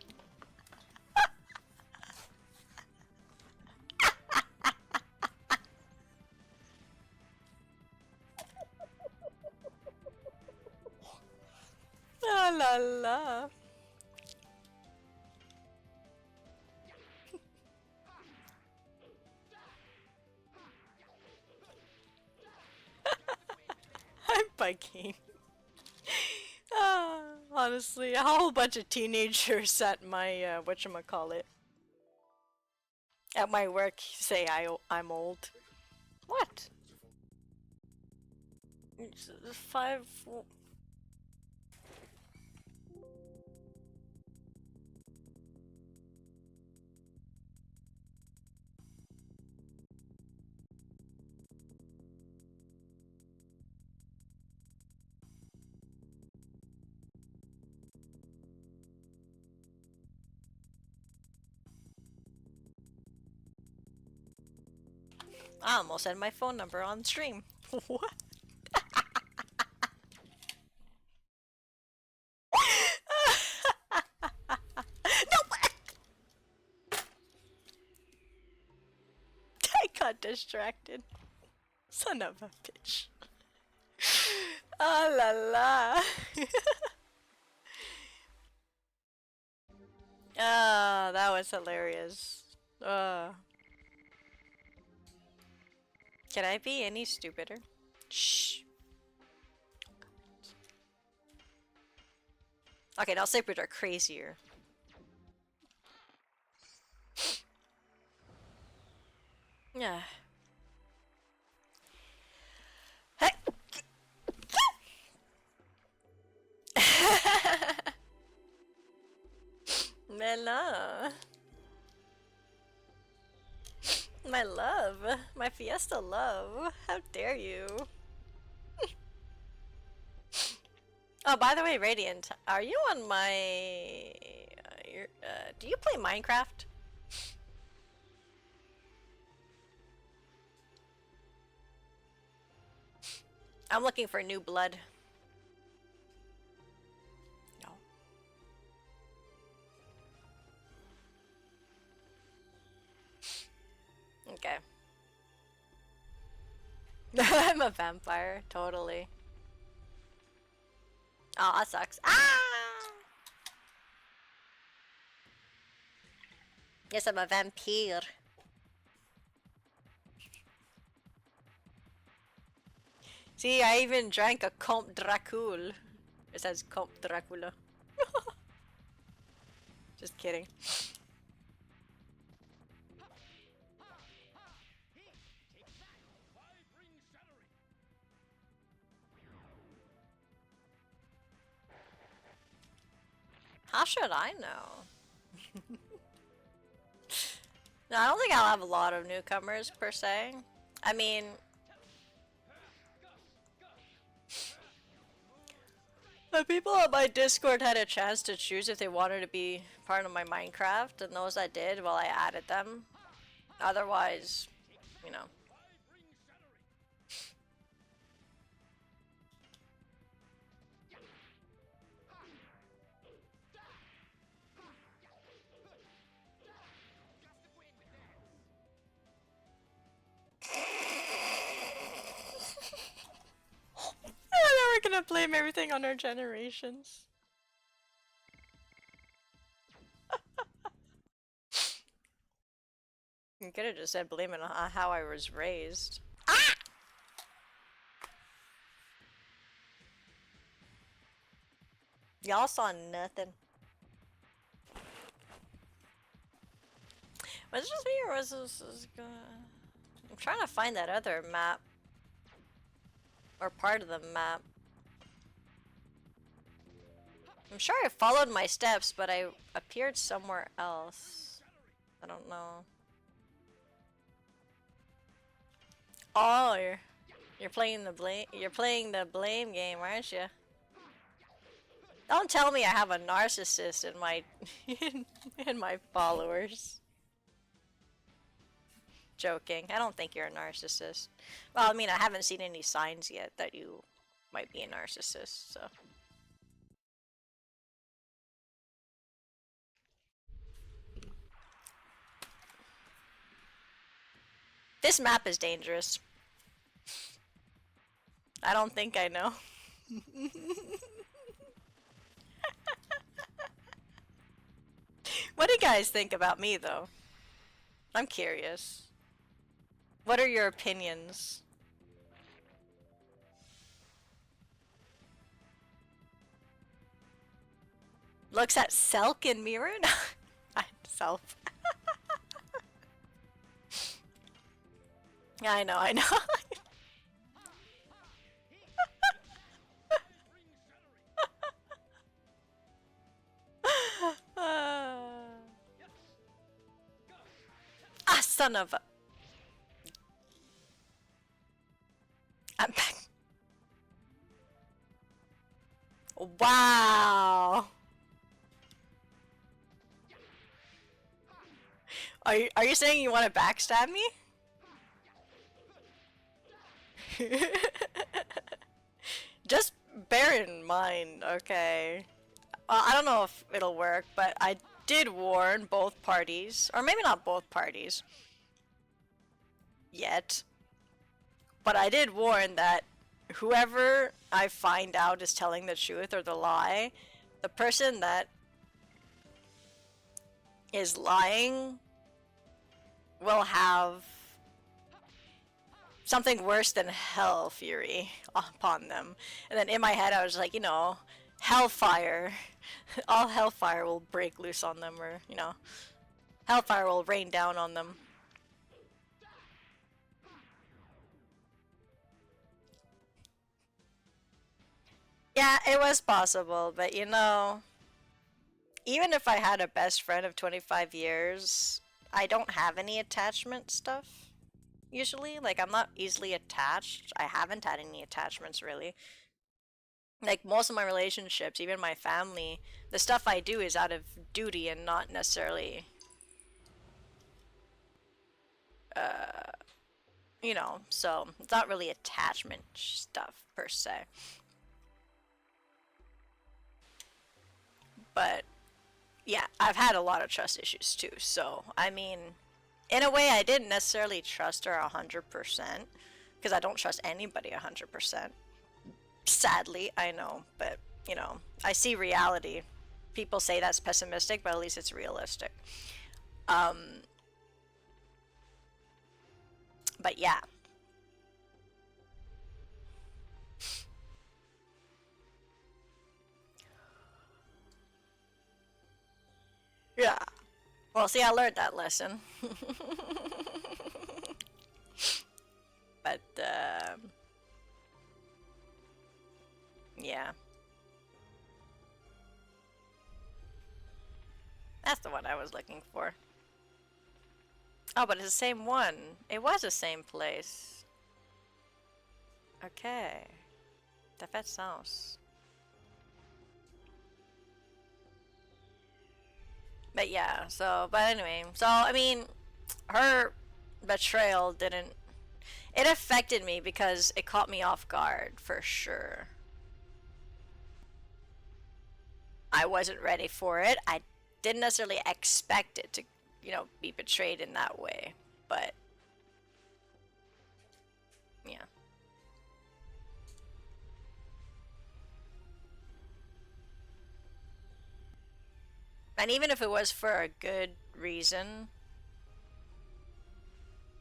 La la la. I'm bugging. Honestly, a whole bunch of teenagers at my, whatchamacallit, at my work say I'm old. What? It's 5... I almost had my phone number on stream. What? No! I got distracted. Son of a bitch. Ah la la. Ah, that was hilarious. Can I be any stupider? Shh. Okay, now sleepers are crazier. Yeah. Hey. Mela. My love. My fiesta love. How dare you? Oh, by the way, Radiant, are you on my... do you play Minecraft? I'm looking for new blood. No. Okay. I'm a vampire, totally. Oh, that sucks. Ah! Yes, I'm a vampire. See, I even drank a Comte Dracul. It says Comte Dracula. Just kidding. How should I know? No, I don't think I'll have a lot of newcomers per se. I mean, the people on my Discord had a chance to choose if they wanted to be part of my Minecraft, and those that did, well, I added them. Otherwise, you know. can't blame everything on our generations. You could have just said blame it on how I was raised. Ah! Y'all saw nothing. Was it just me or was this good? I'm trying to find that other map. Or part of the map. I'm sure I followed my steps, but I appeared somewhere else. I don't know. Oh, you're playing the blame game, aren't you? Don't tell me I have a narcissist in my in my followers. Joking. I don't think you're a narcissist. Well, I mean, I haven't seen any signs yet that you might be a narcissist, so. This map is dangerous. I don't think I know. What do you guys think about me, though? I'm curious. What are your opinions? Looks at Selk and Mirror? Self. Yeah, I know, I know. Ah, son of a... I'm back. Wow. Are you saying you want to backstab me? Just bear in mind, okay? I don't know if it'll work, but I did warn both parties, or maybe not both parties yet, but I did warn that whoever I find out is telling the truth or the lie, the person that is lying will have something worse than hell fury upon them. And then in my head I was like, you know, hellfire. All hellfire will break loose on them, or, you know, hellfire will rain down on them. Yeah, it was possible, but you know, even if I had a best friend of 25 years, I don't have any attachment stuff. Usually, like, I'm not easily attached. I haven't had any attachments, really. Like, most of my relationships, even my family, the stuff I do is out of duty and not necessarily, you know, so it's not really attachment stuff, per se. But, yeah, I've had a lot of trust issues, too, so, I mean, in a way, I didn't necessarily trust her 100%, because I don't trust anybody 100%. Sadly, I know, but, you know, I see reality. People say that's pessimistic, but at least it's realistic. But yeah. Yeah. Well, see, I learned that lesson. But, yeah. That's the one I was looking for. Oh, but it's the same one. It was the same place. Okay. Ça fait sens. But yeah, so, but anyway. So, I mean, her betrayal didn't... It affected me because it caught me off guard, for sure. I wasn't ready for it. I didn't necessarily expect it to, you know, be betrayed in that way. But, yeah. And even if it was for a good reason,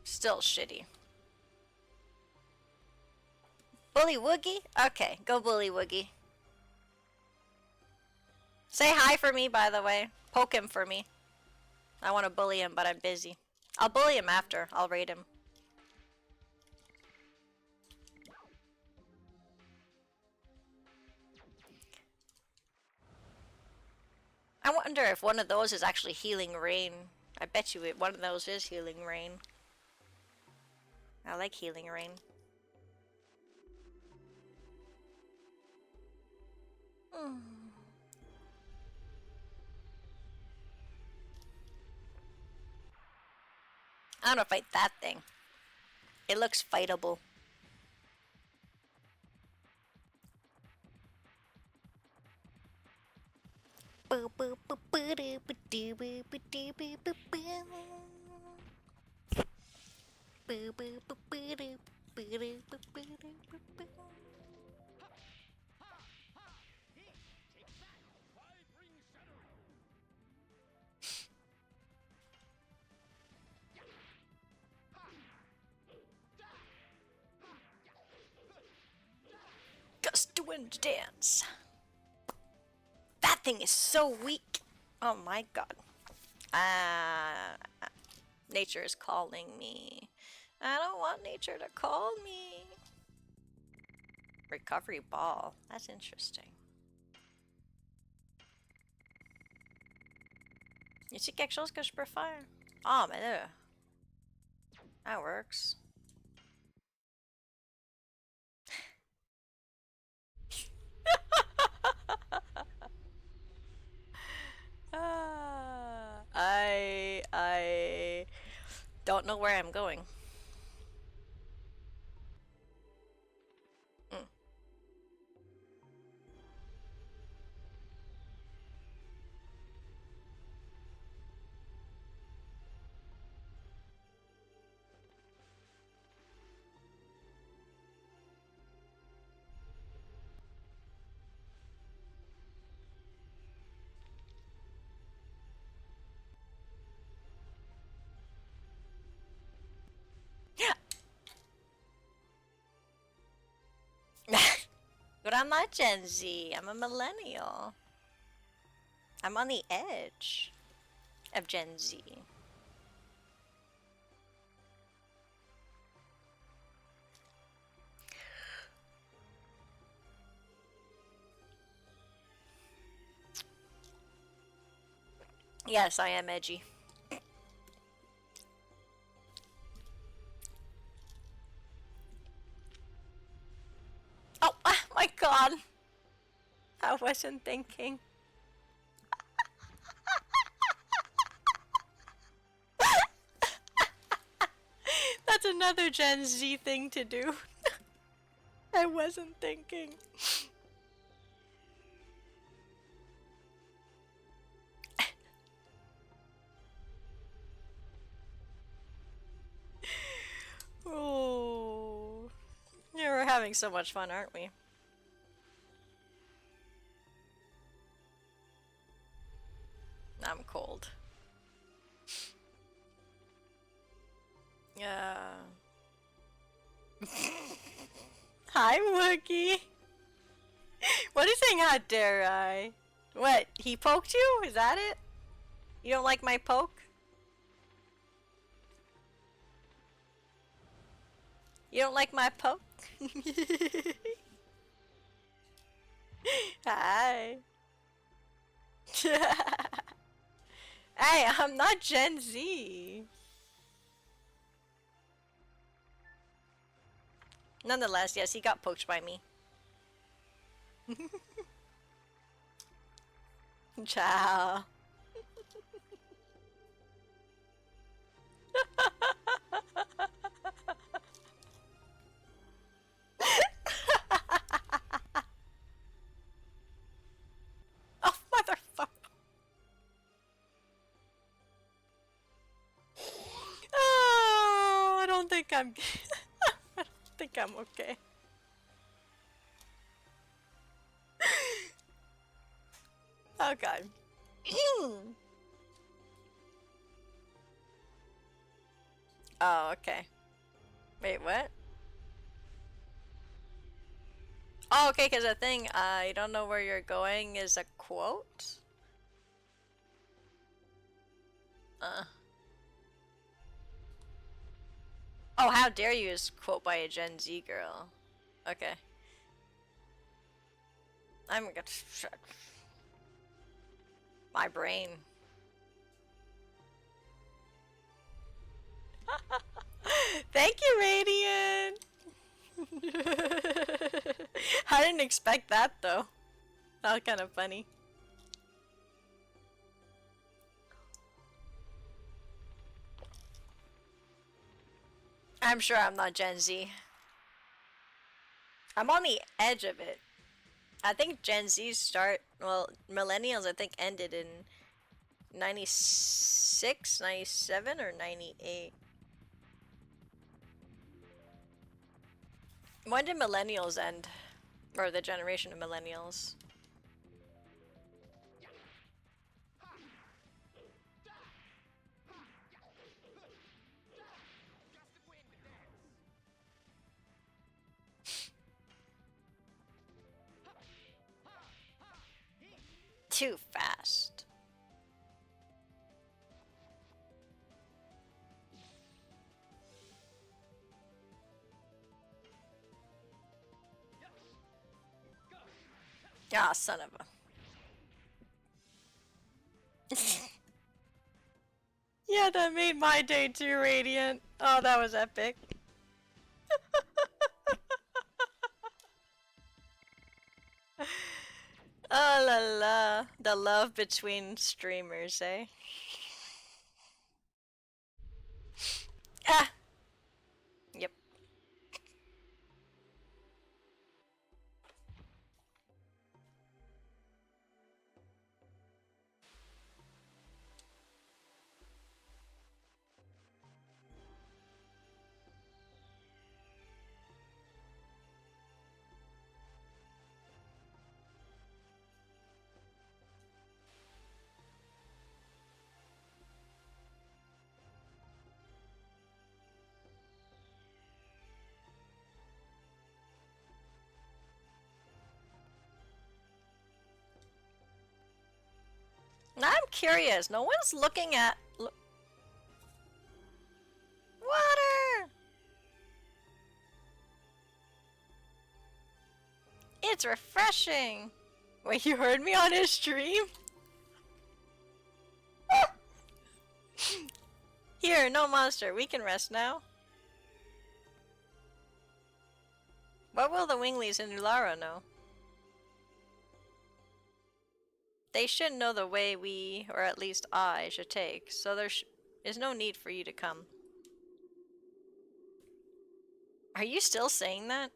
still shitty. Bully Woogie? Okay, go Bully Woogie. Say hi for me, by the way. Poke him for me. I want to bully him, but I'm busy. I'll bully him after. I'll raid him. I wonder if one of those is actually Healing Rain. I bet you one of those is Healing Rain. I like Healing Rain. I want to fight that thing. It looks fightable. Gust of wind dance. That thing is so weak. Oh my god. Nature is calling me. I don't want nature to call me. Recovery ball. That's interesting. Jeśli jak książka fire. Oh man. That works. I don't know where I'm going. Mm. But I'm not Gen Z. I'm a millennial. I'm on the edge of Gen Z. Yes, I am edgy. Oh, my god. I wasn't thinking. That's another Gen Z thing to do. I wasn't thinking. Oh. Yeah, we're having so much fun, aren't we? I'm cold. Yeah. Hi, Wookie. What are you saying? How dare I? What? He poked you? Is that it? You don't like my poke? You don't like my poke? Hi. Hey, I'm not Gen Z. Nonetheless, yes, he got poked by me. Ciao. Oh, motherfucker. Oh, I don't think I'm... I don't think I'm okay. Oh, God. Oh, okay. Wait, what? Oh, okay, because the thing, I don't know where you're going is a quote? Uh. Oh, how dare you is quote by a Gen Z girl. Okay. I'm gonna shut my brain. Thank you, Radiant! I didn't expect that though. That was kind of funny. I'm sure I'm not Gen Z. I'm on the edge of it. I think Gen Z start, well, millennials I think ended in 96, 97, or 98. When did millennials end? Or the generation of millennials? Too fast. Ah, son of a. Yeah, that made my day too, Radiant. Oh, that was epic. Oh la la. The love between streamers, eh? Ah! Yep. Now I'm curious. No one's looking at. Water! It's refreshing! Wait, you heard me on his stream? Here, no monster. We can rest now. What will the Winglies in Ulara know? They should know the way we, or at least I, should take, so there is no need for you to come. Are you still saying that?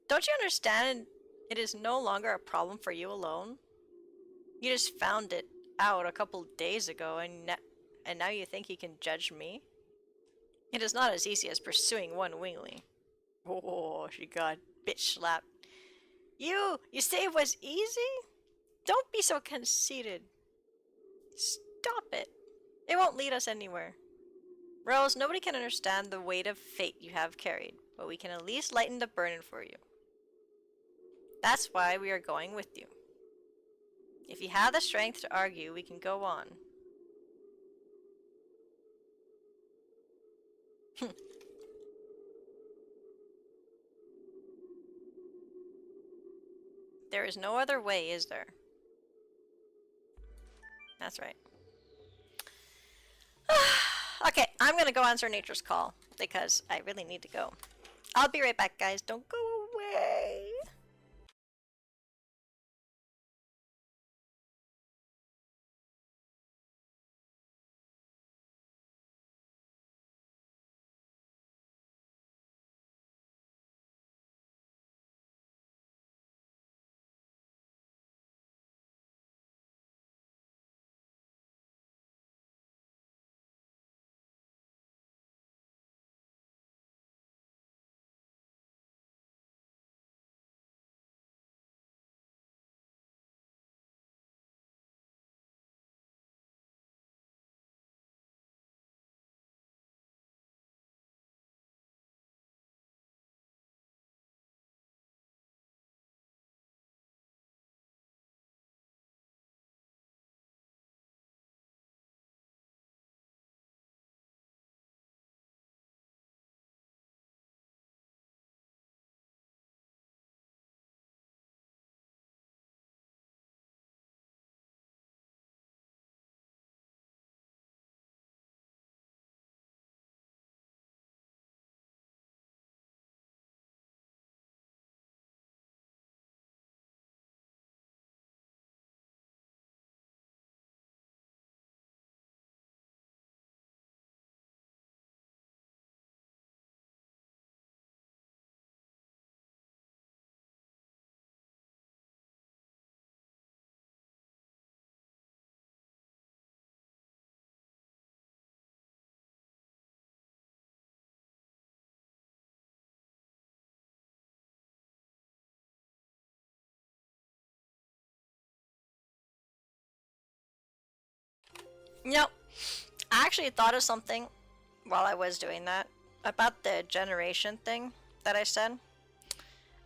Don't you understand it is no longer a problem for you alone? You just found it out a couple days ago and now you think you can judge me? It is not as easy as pursuing one Wingly. Oh, she got bitch slapped. You say it was easy? Don't be so conceited. Stop it. It won't lead us anywhere. Rose, nobody can understand the weight of fate you have carried, but we can at least lighten the burden for you. That's why we are going with you. If you have the strength to argue, we can go on. There is no other way, is there? That's right. Okay, I'm gonna go answer nature's call, because I really need to go. I'll be right back, guys. Don't go away. You know, I actually thought of something while I was doing that about the generation thing that I said.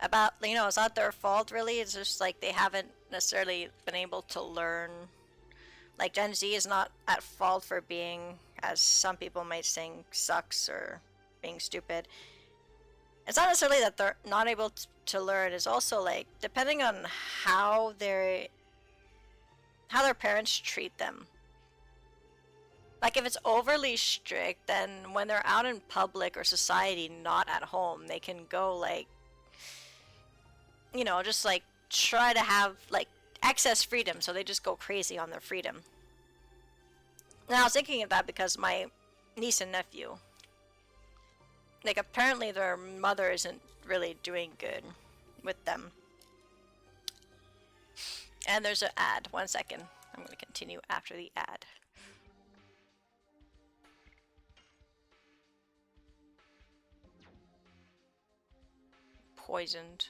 About, you know, it's not their fault really, it's just like they haven't necessarily been able to learn. Like, Gen Z is not at fault for being, as some people might think, sucks or being stupid. It's not necessarily that they're not able to learn, it's also like, depending on how their parents treat them. Like, if it's overly strict, then when they're out in public or society, not at home, they can go, like, you know, just like try to have like excess freedom, so they just go crazy on their freedom. And I was thinking of that because my niece and nephew, like, apparently their mother isn't really doing good with them. And there's an ad. 1 second. I'm going to continue after the ad. Poisoned.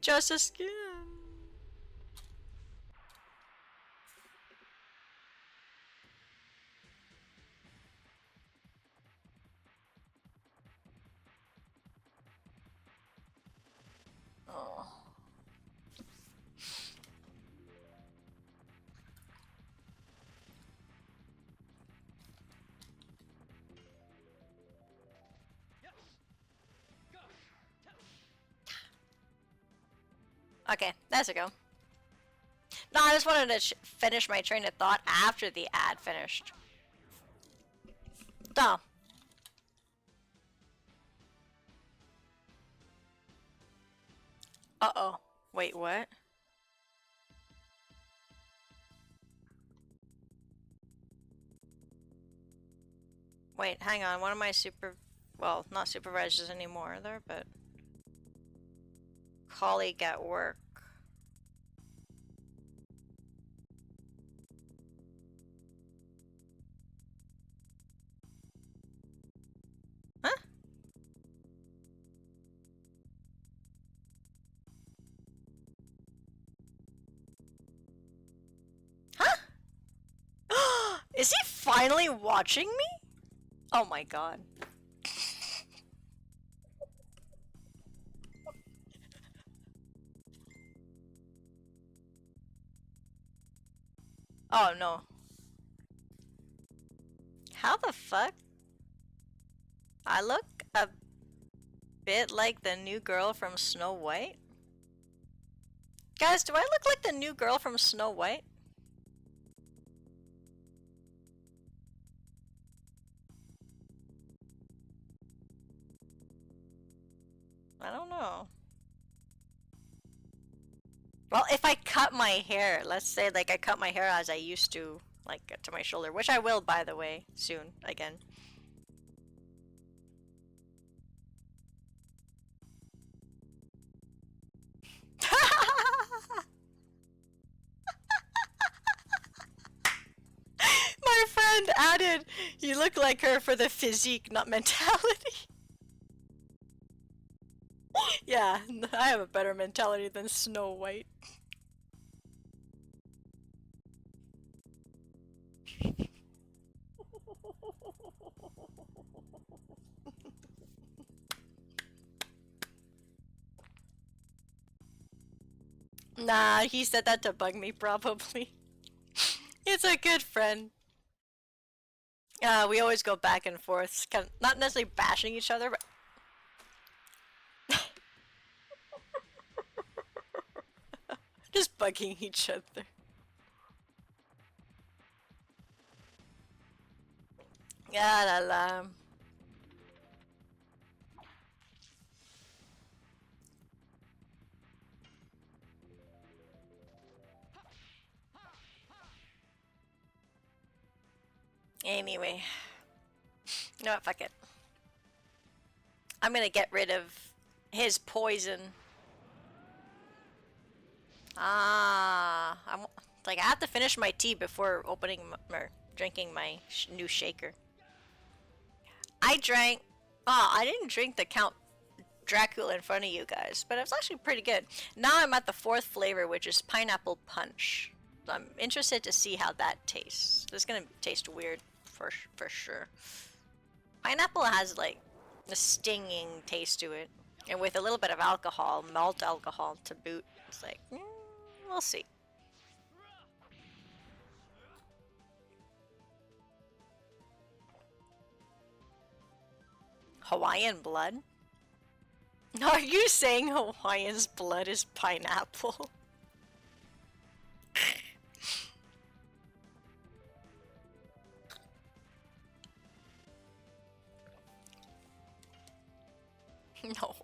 Just a skin. Oh. Okay, that's a go. No, I just wanted to finish my train of thought after the ad finished. No. Uh-oh. Wait, what? Wait, hang on. One of my well, not supervisors anymore there, but colleague at work. Huh? Huh? Is he finally watching me? Oh my god. Oh no. How the fuck? I look a bit like the new girl from Snow White? Guys, do I look like the new girl from Snow White? I don't know. Well, if I cut my hair, let's say like I cut my hair as I used to, like to my shoulder, which I will, by the way, soon, again. My friend added, you look like her for the physique, not mentality. Yeah, I have a better mentality than Snow White. Nah, he said that to bug me, probably. It's a good friend. We always go back and forth, kind of, not necessarily bashing each other, but just bugging each other. Yeah, la la. Anyway, you know what? Fuck it. I'm gonna get rid of His poison. Ah, like I have to finish my tea before opening or drinking my new shaker. I drank. Oh, I didn't drink the Count Dracula in front of you guys, but it was actually pretty good. Now I'm at the fourth flavor, which is pineapple punch. So I'm interested to see how that tastes. It's gonna taste weird for sure. Pineapple has like a stinging taste to it, and with a little bit of alcohol, malt alcohol to boot. It's like, we'll see. Hawaiian blood? Are you saying Hawaiian's blood is pineapple? No.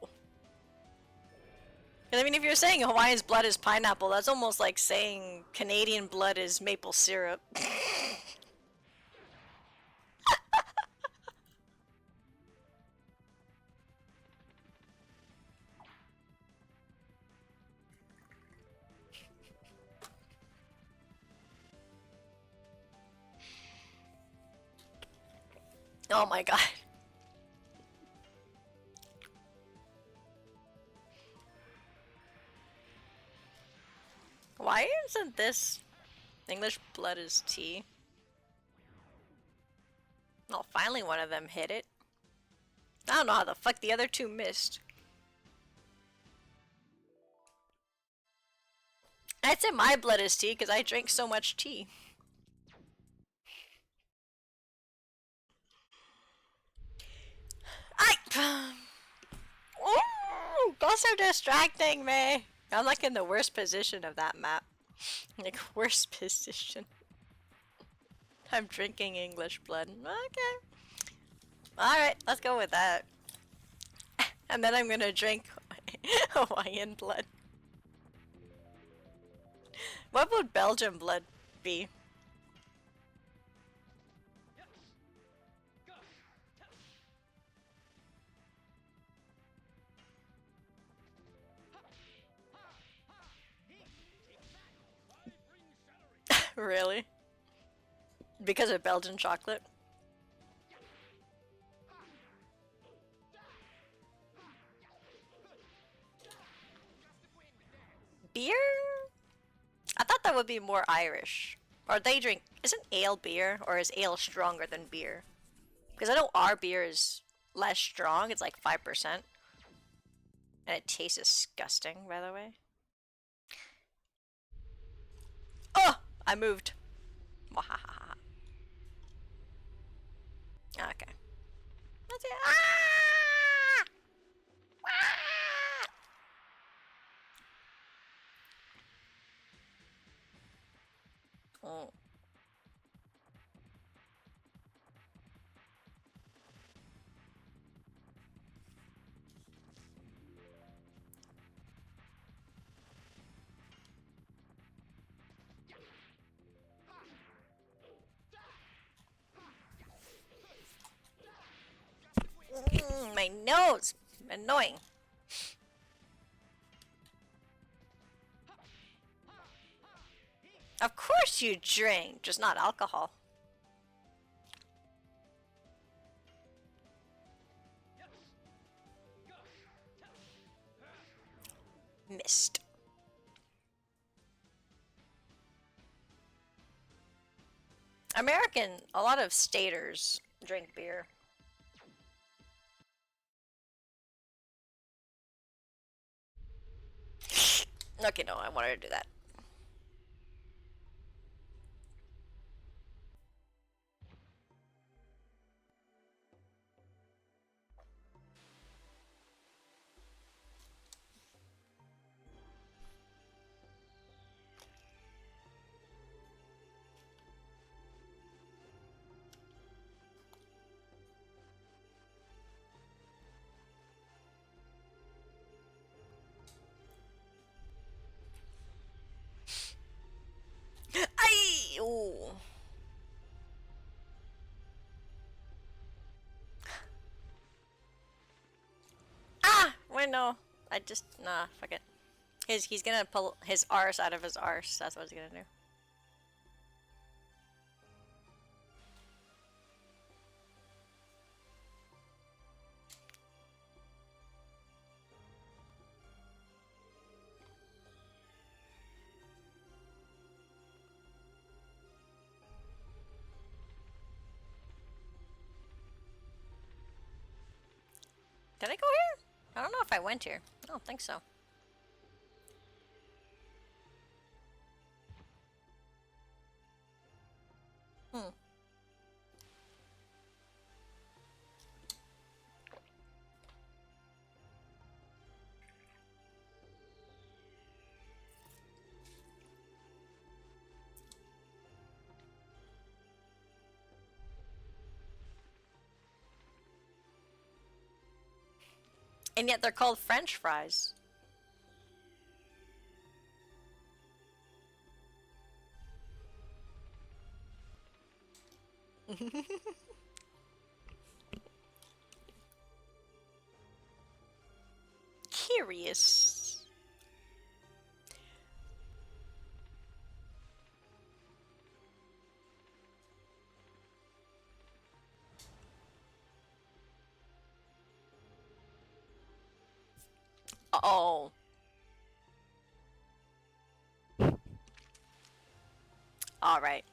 I mean, if you're saying Hawaiian's blood is pineapple, that's almost like saying Canadian blood is maple syrup. Oh my god. Why isn't this English blood is tea? Oh, finally one of them hit it. I don't know how the fuck the other two missed. I'd say my blood is tea because I drink so much tea. Ooh, go so distracting me. I'm like in the worst position of that map. Like, worst position. I'm drinking English blood. Okay. Alright, let's go with that. And then I'm gonna drink Hawaiian blood. What would Belgian blood be? Really? Because of Belgian chocolate? Beer? I thought that would be more Irish. Or they drink... Isn't ale beer? Or is ale stronger than beer? Because I know our beer is less strong. It's like 5%. And it tastes disgusting, by the way. Oh! I moved. Okay. That's it. Ah! Ah! Oh. My nose! Annoying. Of course you drink, just not alcohol. Missed. American, a lot of staters drink beer. Okay, no, I wanted to do that. Wait, no. I just, nah, fuck it. He's gonna pull his arse out of his arse. That's what he's gonna do. Did I go here? I don't know if I went here. I don't think so. Hmm. And yet they're called French fries. Curious. Uh-oh. Alright.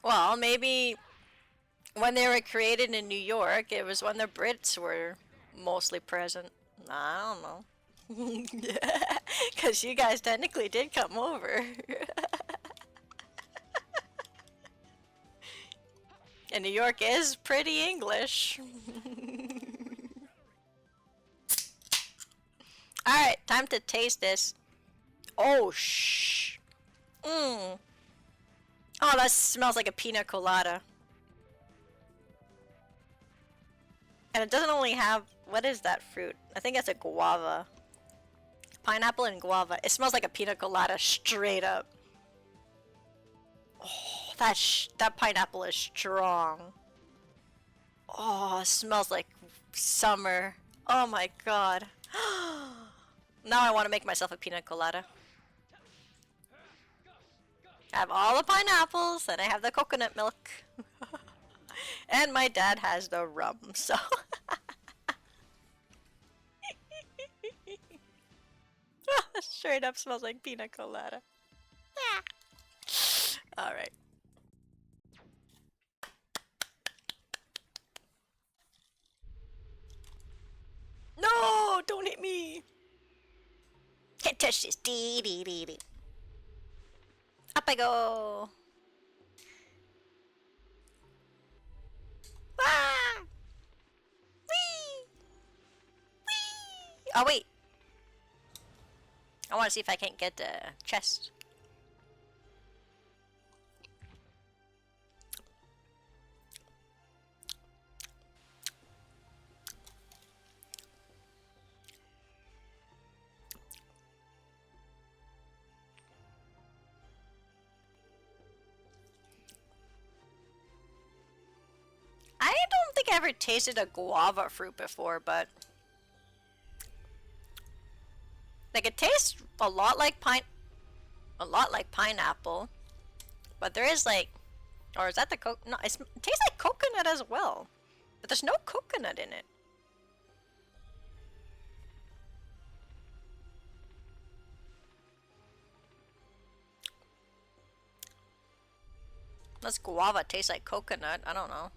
Well, maybe when they were created in New York, it was when the Brits were mostly present. I don't know. Because you guys technically did come over. And New York is pretty English. Alright, time to taste this. Oh, shh. Mmm. Oh, that smells like a pina colada. And it doesn't only have... What is that fruit? I think it's a guava. Pineapple and guava. It smells like a pina colada straight up. Oh, that pineapple is strong. Oh, it smells like summer. Oh my god. Now I want to make myself a pina colada. I have all the pineapples, and I have the coconut milk. And my dad has the rum, so... Straight up smells like pina colada. Alright. No! Don't hit me! Can't touch this. Dee dee dee dee. Up I go! Ah! Whee! Whee! Oh wait! I want to see if I can't get the chest. I don't think I ever tasted a guava fruit before, but... Like, it tastes a lot like pineapple. But there is like... Or is that the no, it tastes like coconut as well. But there's no coconut in it. Unless guava tastes like coconut, I don't know.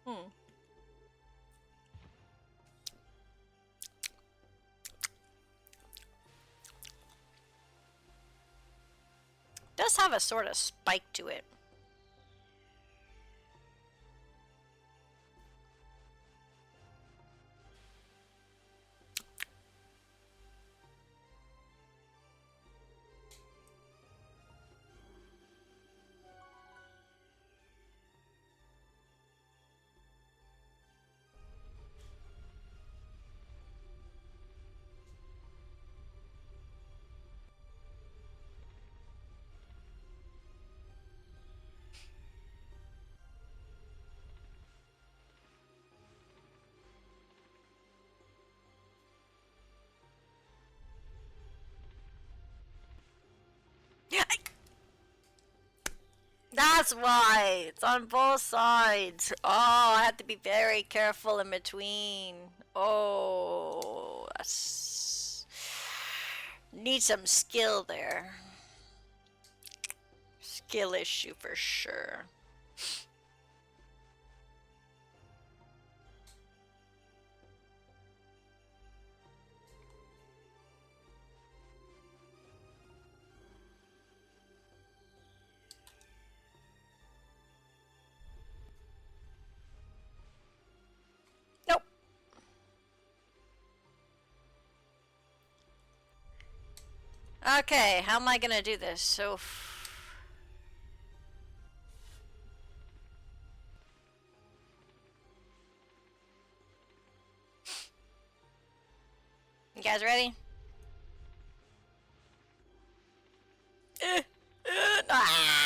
Hmm. does have a sort of spike to it. That's why! It's on both sides! Oh, I have to be very careful in between. Oh, that's... Need some skill there. Skill issue for sure. Nope. Okay, how am I gonna do this? So... You guys ready? Ah!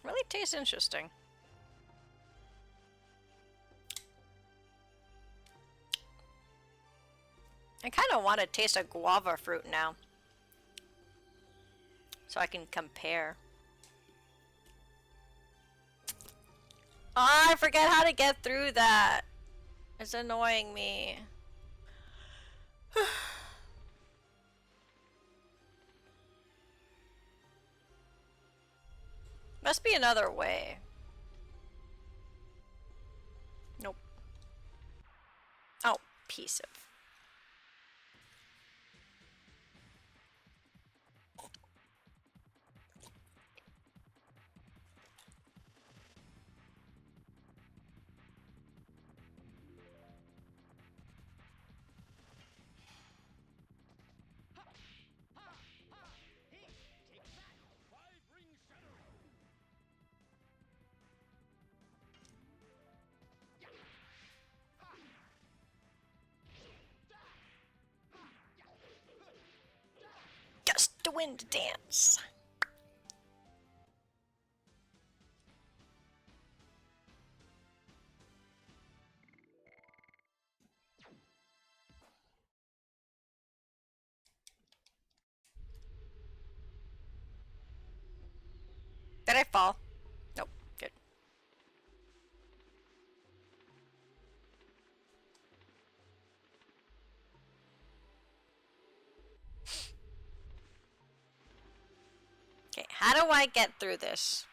Really tastes interesting. I kind of want to taste a guava fruit now. So I can compare. Oh, I forget how to get through that. It's annoying me. Must be another way. Nope. Oh, piece of... Just the wind dance. Did I fall? Nope. Good. Okay, how do I get through this?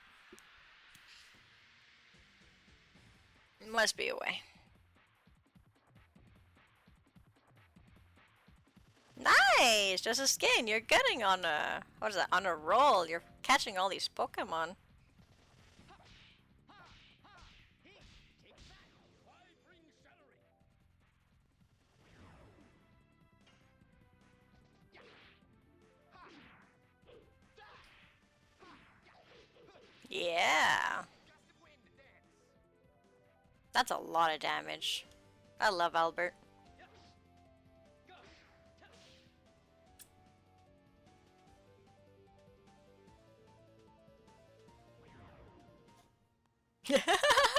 Must be a way. Nice! Just a skin. You're getting on a... What is that? On a roll. You're catching all these Pokemon. Yeah. That's a lot of damage. I love Albert.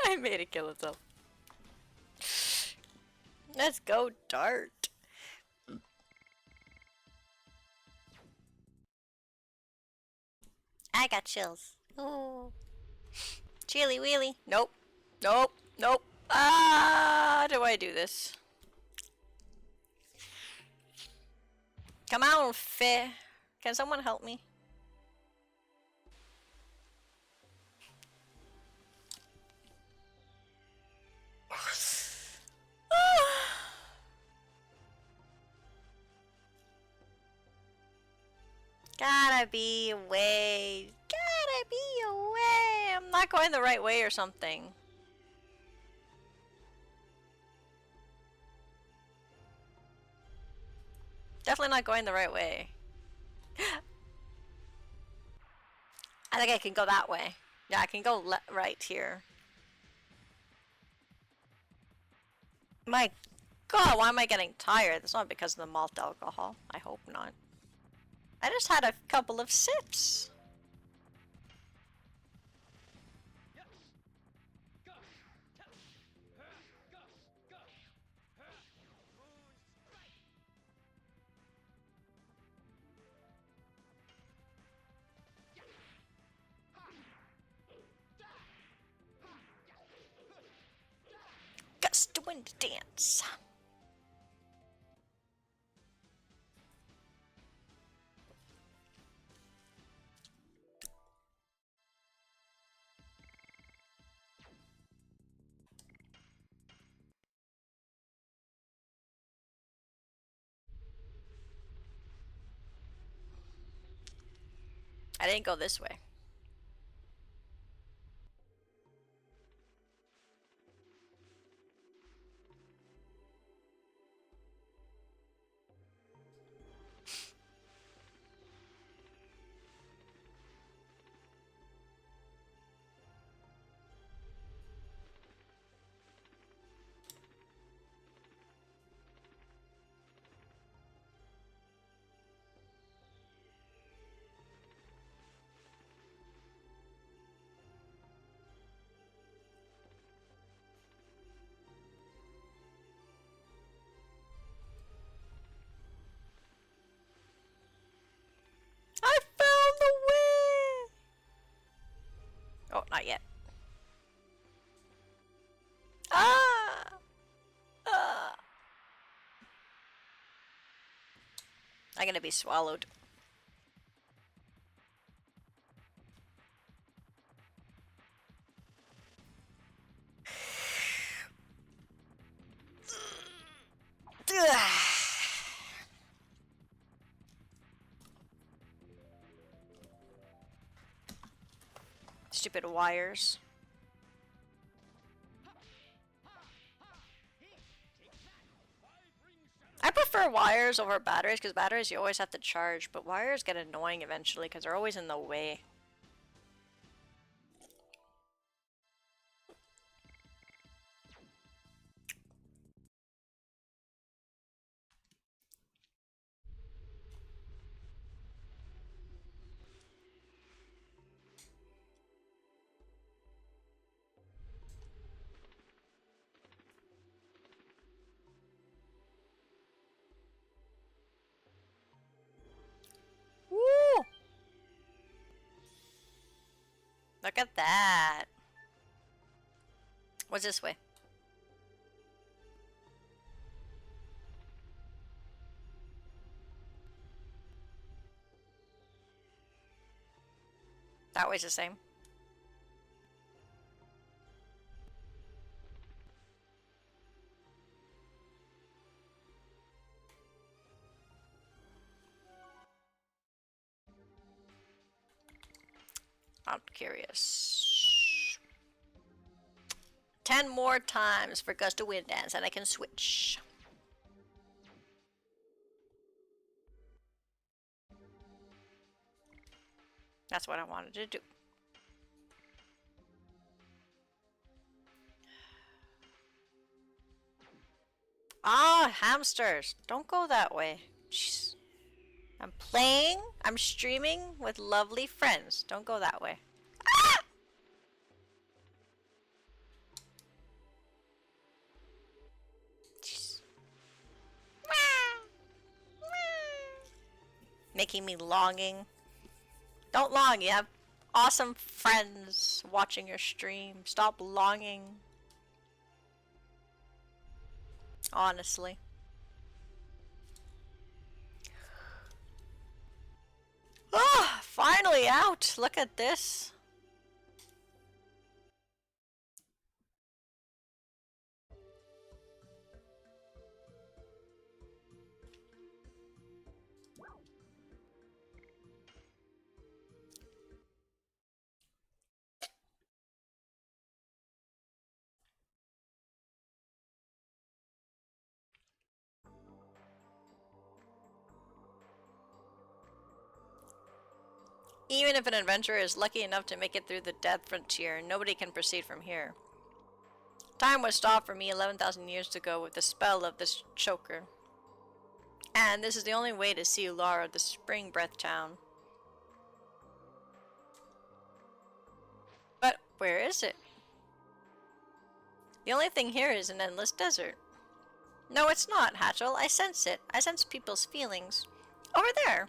I made it kill itself. Let's go, Dart. I got chills. Oh. Chilly wheelie. Nope. Nope. Nope. Ah, how do I do this? Come on, Feh. Can someone help me? Gotta be a way. Gotta be a way. I'm not going the right way or something. Definitely not going the right way. I think I can go that way. Yeah, I can go right here. My God, why am I getting tired? It's not because of the malt alcohol. I hope not. I just had a couple of sips. Gust of wind dance. I didn't go this way. I found the way! Oh, not yet. Ah! Ah! I'm gonna be swallowed. Stupid wires. I prefer wires over batteries because batteries you always have to charge, but wires get annoying eventually because they're always in the way. Woo! Look at that. What's this way? That way's the same. I'm curious. 10 more times for Gust of Wind Dance and I can switch. That's what I wanted to do. Ah, hamsters. Don't go that way. Jeez. I'm playing, I'm streaming with lovely friends. Don't go that way. Ah! Jeez. Making me longing. Don't long, you have awesome friends watching your stream. Stop longing. Honestly. Ah, finally out. Look at this. Even if an adventurer is lucky enough to make it through the death frontier, nobody can proceed from here. Time was stopped for me 11,000 years ago with the spell of this choker. And this is the only way to see Ulara, the spring breath town. But where is it? The only thing here is an endless desert. No, it's not, Hatchel. I sense it. I sense people's feelings. Over there.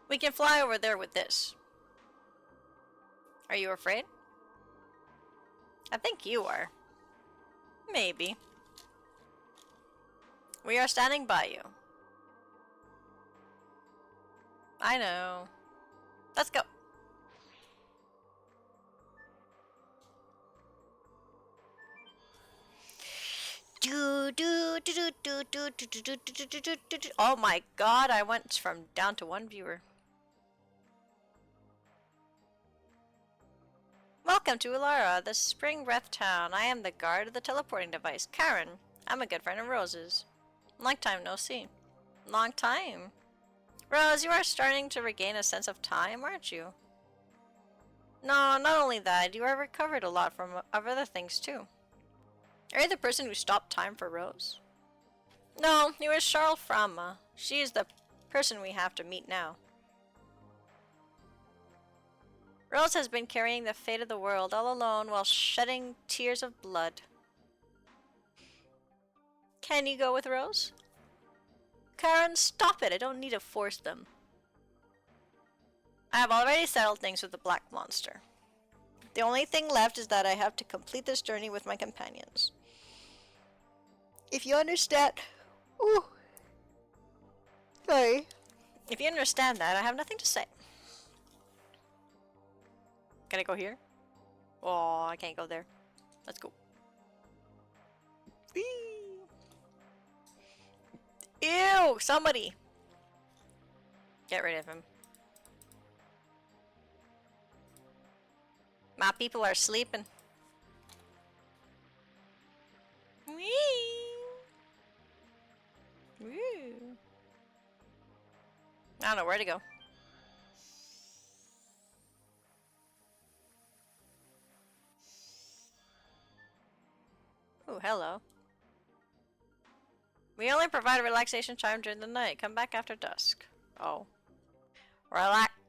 We can fly over there with this. Are you afraid? I think you are. Maybe. We are standing by you. I know. Let's go. Oh my god, I went from down to one viewer. Welcome to Ulara, the spring breath town. I am the guard of the teleporting device, Karen. I'm a good friend of Rose's. Long time no see. Long time. Rose, you are starting to regain a sense of time, aren't you? No, not only that, you are recovered a lot from other things too. Are you the person who stopped time for Rose? No, it was Charles Frama. She is the person we have to meet now. Rose has been carrying the fate of the world all alone while shedding tears of blood. Can you go with Rose? Karen, stop it! I don't need to force them. I have already settled things with the Black Monster. The only thing left is that I have to complete this journey with my companions. If you understand... Ooh. Sorry. If you understand that, I have nothing to say. Can I go here? Oh, I can't go there. Let's go. Whee! Ew! Somebody! Get rid of him. My people are sleeping. Whee! Woo! I don't know where to go. Oh, hello. We only provide a relaxation time during the night. Come back after dusk. Oh.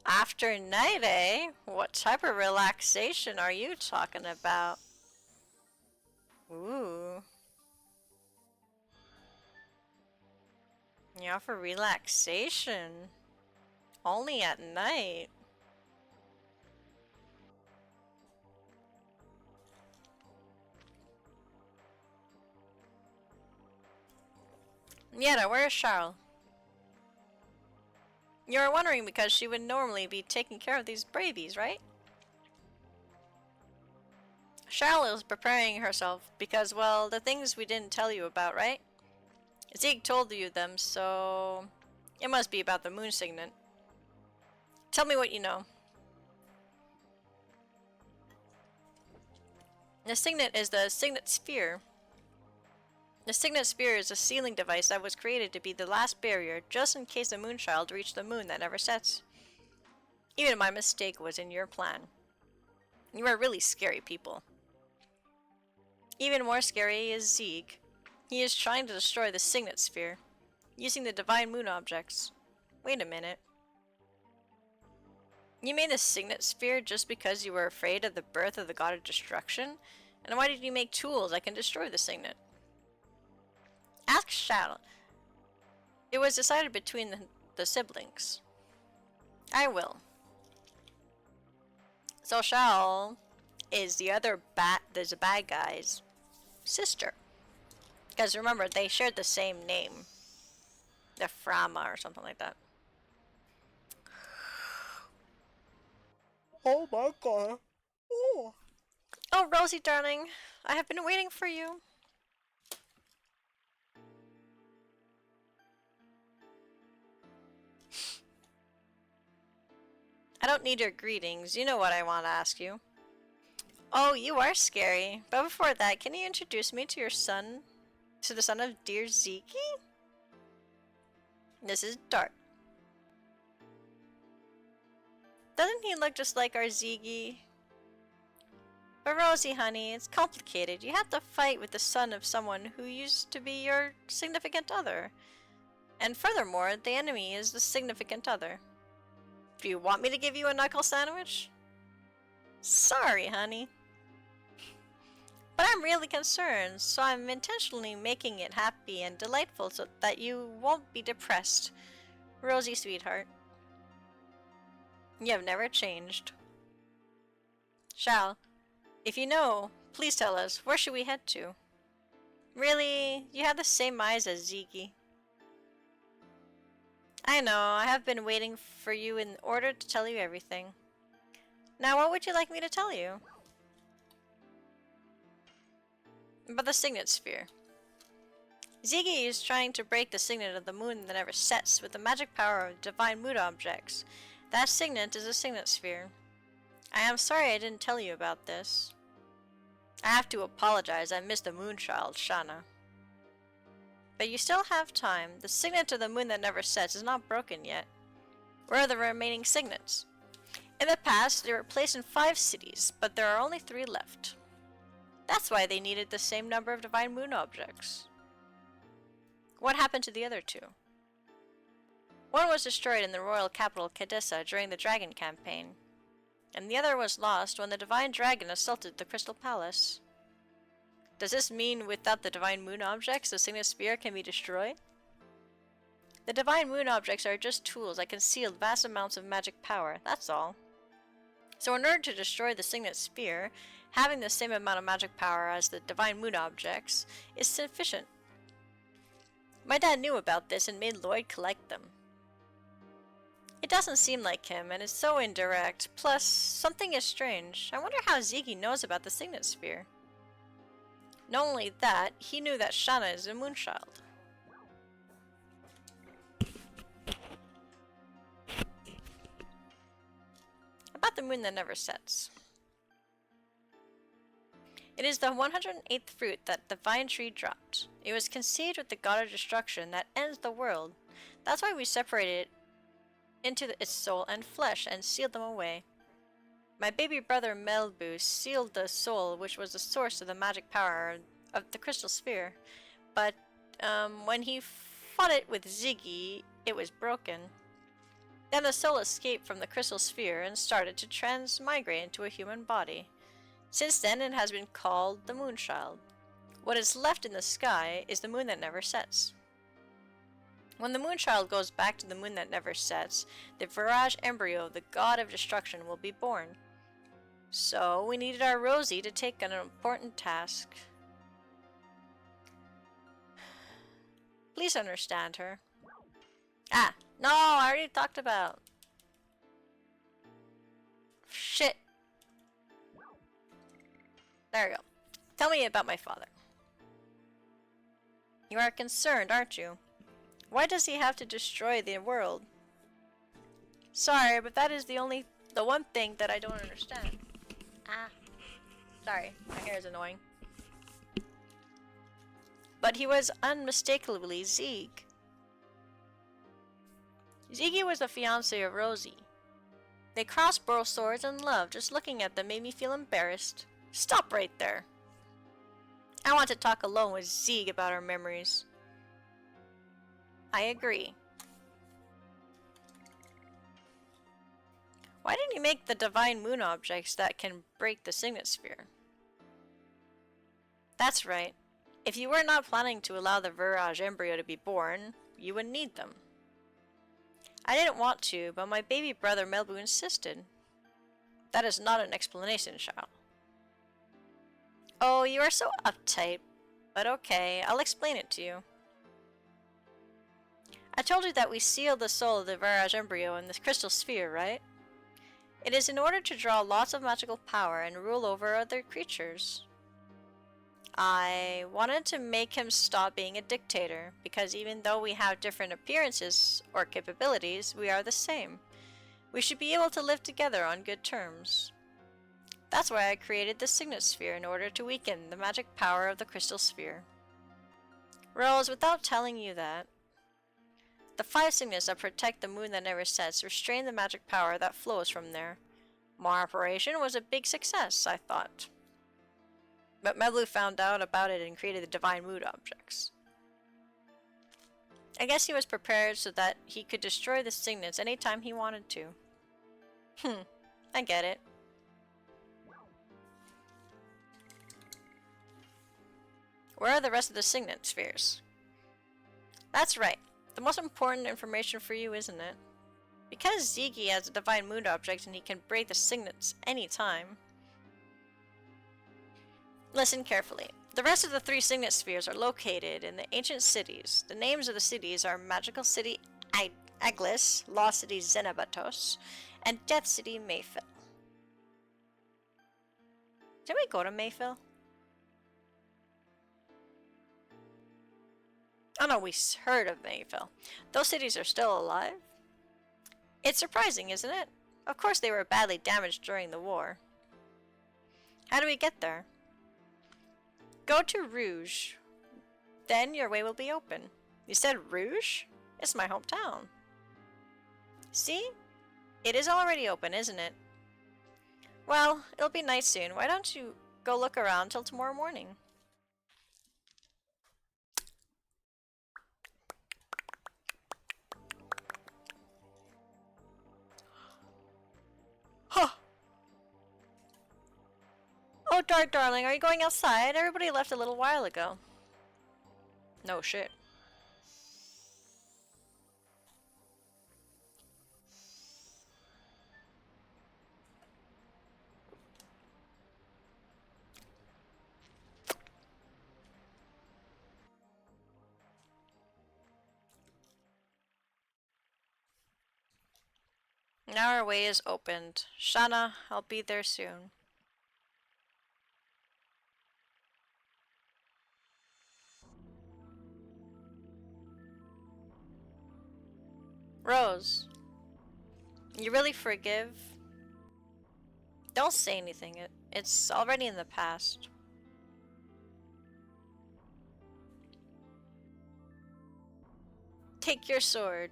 After night, eh? What type of relaxation are you talking about? Ooh. You offer relaxation. Only at night. Yetta, where is Charles? You're wondering because she would normally be taking care of these babies, right? Charlotte is preparing herself because, well, the things we didn't tell you about, right? Zeke told you them, so... It must be about the moon signet. Tell me what you know. The signet is the signet sphere. The signet sphere is a sealing device that was created to be the last barrier, just in case the moonchild reached the moon that never sets. Even my mistake was in your plan. You are really scary people. Even more scary is Zeke. He is trying to destroy the signet sphere, using the divine moon objects. Wait a minute. You made the signet sphere just because you were afraid of the birth of the god of destruction? And why did you make tools that can destroy the signet? Ask Charlotte. It was decided between the siblings. I will. So Charlotte is the other there's a bad guy's sister. Because remember, they shared the same name. The Frama or something like that. Oh my god. Oh. Oh, Rosie, darling. I have been waiting for you. I don't need your greetings. You know what I want to ask you. Oh, you are scary. But before that, can you introduce me to your son? To the son of dear Ziki? This is Dart. Doesn't he look just like our Ziggy? But Rosie, honey, it's complicated. You have to fight with the son of someone who used to be your significant other. And furthermore, the enemy is the significant other. Do you want me to give you a knuckle sandwich? Sorry, honey. But I'm really concerned, so I'm intentionally making it happy and delightful so that you won't be depressed. Rosie, sweetheart. You have never changed. Shal, if you know, please tell us, where should we head to? Really? You have the same eyes as Ziggy. I know, I have been waiting for you in order to tell you everything. Now what would you like me to tell you? About the signet sphere. Ziggy is trying to break the signet of the moon that never sets with the magic power of divine mood objects. That signet is a signet sphere. I am sorry I didn't tell you about this. I have to apologize, I missed the moonchild, Shana. But you still have time. The signet of the moon that never sets is not broken yet. Where are the remaining signets? In the past, they were placed in 5 cities, but there are only 3 left. That's why they needed the same number of divine moon objects. What happened to the other 2? One was destroyed in the royal capital Cadessa during the dragon campaign, and the other was lost when the divine dragon assaulted the crystal palace. Does this mean without the divine moon objects, the signet sphere can be destroyed? The divine moon objects are just tools that conceal vast amounts of magic power, that's all. So in order to destroy the signet sphere, having the same amount of magic power as the divine moon objects is sufficient. My dad knew about this and made Lloyd collect them. It doesn't seem like him, and it's so indirect. Plus, something is strange. I wonder how Ziggy knows about the signet sphere. Not only that, he knew that Shana is a moonchild. About the moon that never sets. It is the 108th fruit that the vine tree dropped. It was conceived with the god of destruction that ends the world. That's why we separated it into its soul and flesh and sealed them away. My baby brother Melbu sealed the soul, which was the source of the magic power of the crystal sphere. But when he fought it with Ziggy, it was broken. Then the soul escaped from the crystal sphere and started to transmigrate into a human body. Since then, it has been called the Moonchild. What is left in the sky is the moon that never sets. When the Moonchild goes back to the moon that never sets, the Virage embryo, the god of destruction, will be born. So, we needed our Rosie to take on an important task. Please understand her. Ah, no, I already talked about. Shit. There we go. Tell me about my father. You are concerned, aren't you? Why does he have to destroy the world? Sorry, but that is the one thing that I don't understand. Ah. Sorry, my hair is annoying. But he was unmistakably Zeke. Ziggy was the fiancé of Rosie. They crossed both swords and love. Just looking at them made me feel embarrassed. Stop right there. I want to talk alone with Zeke about our memories. I agree. Why didn't you make the divine moon objects that can break the signet sphere? That's right. If you were not planning to allow the Virage embryo to be born, you would need them. I didn't want to, but my baby brother Melbu insisted. That is not an explanation, child. Oh, you are so uptight. But okay, I'll explain it to you. I told you that we sealed the soul of the Virage embryo in this crystal sphere, right? It is in order to draw lots of magical power and rule over other creatures. I wanted to make him stop being a dictator, because even though we have different appearances or capabilities, we are the same. We should be able to live together on good terms. That's why I created the Signet Sphere in order to weaken the magic power of the Crystal Sphere. Rose, without telling you that, the 5 signets that protect the moon that never sets restrain the magic power that flows from there. My operation was a big success, I thought. But Meblu found out about it and created the divine mood objects. I guess he was prepared so that he could destroy the signets anytime he wanted to. I get it. Where are the rest of the signet spheres? That's right. The most important information for you, isn't it? Because Ziggy has a divine mood object and he can break the signets anytime. Listen carefully. The rest of the 3 signet spheres are located in the ancient cities. The names of the cities are Magical City Aglis, Lost City Xenabatos, and Death City Mayfill. Did we go to Mayfill? Oh no, we heard of Mayfill. Those cities are still alive? It's surprising, isn't it? Of course they were badly damaged during the war. How do we get there? Go to Rouge. Then your way will be open. You said Rouge? It's my hometown. See? It is already open, isn't it? Well, it'll be night soon. Why don't you go look around till tomorrow morning? Huh. Oh, Dart darling, are you going outside? Everybody left a little while ago. No shit. Now our way is opened. Shana, I'll be there soon. Rose, you really forgive? Don't say anything. It's already in the past. Take your sword.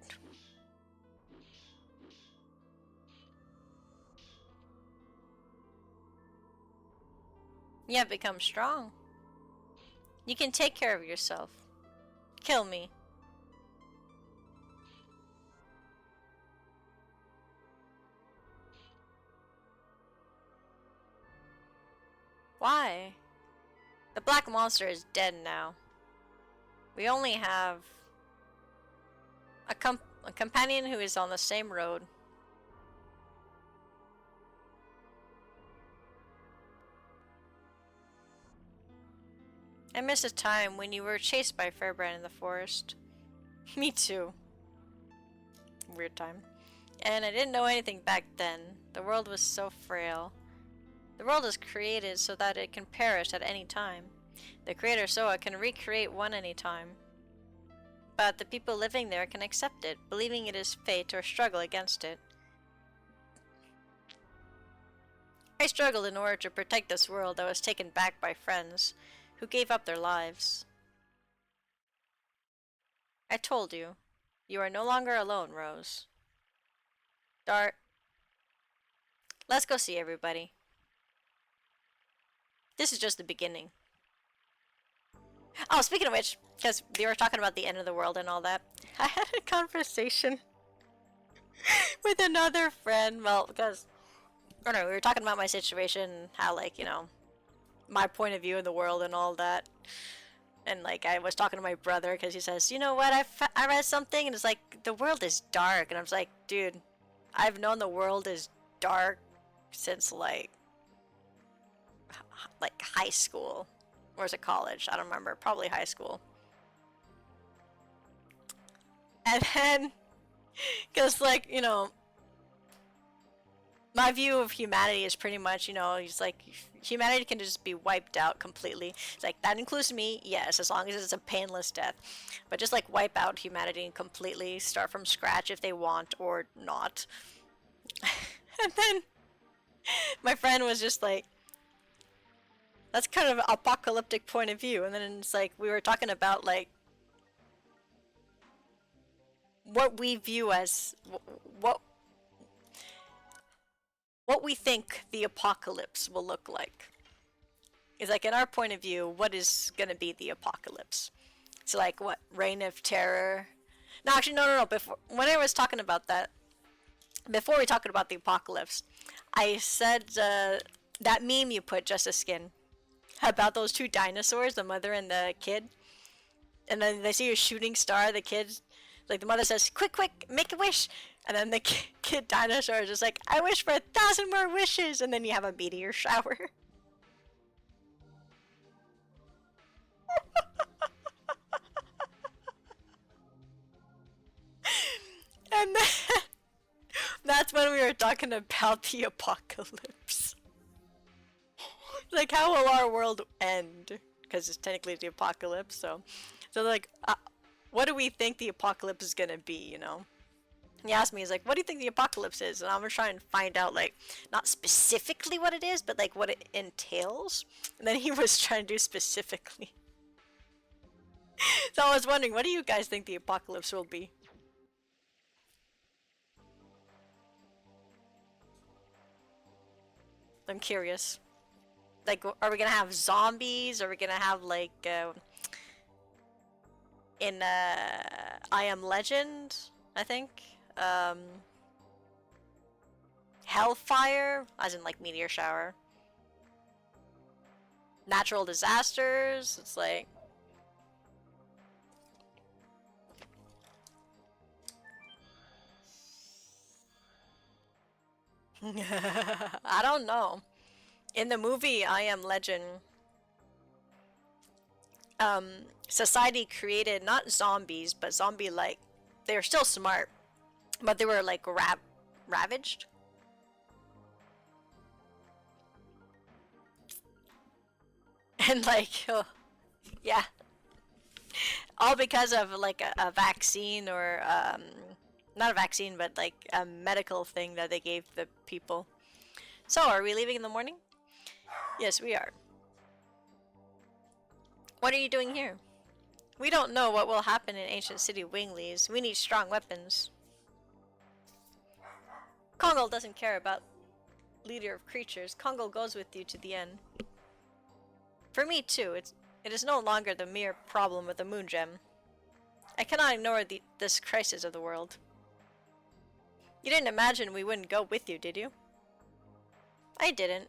You have become strong. You can take care of yourself. Kill me. Why? The black monster is dead now. We only have a companion who is on the same road. I miss a time when you were chased by Fairbrand in the forest. Me too. Weird time. And I didn't know anything back then. The world was so frail. The world is created so that it can perish at any time. The creator Soa can recreate one anytime. But the people living there can accept it, believing it is fate or struggle against it. I struggled in order to protect this world that was taken back by friends who gave up their lives. I told you, you are no longer alone, Rose. Dart, let's go see everybody. This is just the beginning. Oh, speaking of which, because we were talking about the end of the world and all that, I had a conversation with another friend, well, because, I don't know, we were talking about my situation, how, like, you know, my point of view in the world and all that. And like I was talking to my brother because he says, you know what, I read something and it's like the world is dark, and I was like, dude, I've known the world is dark since like high school, or is it college? I don't remember, probably high school. And then because like, you know, my view of humanity is pretty much, you know, it's like humanity can just be wiped out completely. It's like, that includes me, yes, as long as it's a painless death. But just like wipe out humanity completely, start from scratch if they want or not. And then my friend was just like, that's kind of an apocalyptic point of view. And then it's like, we were talking about like what we view as what what we think the apocalypse will look like. Is like in our point of view, what is gonna be the apocalypse? So like what, reign of terror? No, actually, no. Before, when I was talking about that, before we talked about the apocalypse, I said that meme you put, just a skin, about those two dinosaurs, the mother and the kid, and then they see a shooting star. The kid, like the mother says, "Quick, quick, make a wish," and then the kid dinosaur is just like, "I wish for 1,000 more wishes," and then you have a meteor shower. And then that's when we were talking about the apocalypse. Like, how will our world end? Because it's technically the apocalypse, so like, what do we think the apocalypse is gonna be, you know? He asked me, he's like, what do you think the apocalypse is? And I'm gonna try and find out, like, not specifically what it is, but like what it entails. And then he was trying to do specifically. So I was wondering, what do you guys think the apocalypse will be? I'm curious. Like, are we gonna have zombies? Are we gonna have like in I Am Legend, I think, hellfire, as in like meteor shower, natural disasters? It's like, I don't know. In the movie I Am Legend, society created not zombies, but zombie-like. They were still smart, but they were like ravaged. And like, oh, yeah, all because of like a vaccine, or not a vaccine, but like a medical thing that they gave the people. So, are we leaving in the morning? Yes, we are. What are you doing here? We don't know what will happen in Ancient City Winglies. We need strong weapons. Kongo doesn't care about leader of creatures. Kongo goes with you to the end. For me too, it is no longer the mere problem with the moon gem. I cannot ignore this crisis of the world. You didn't imagine we wouldn't go with you, did you? I didn't.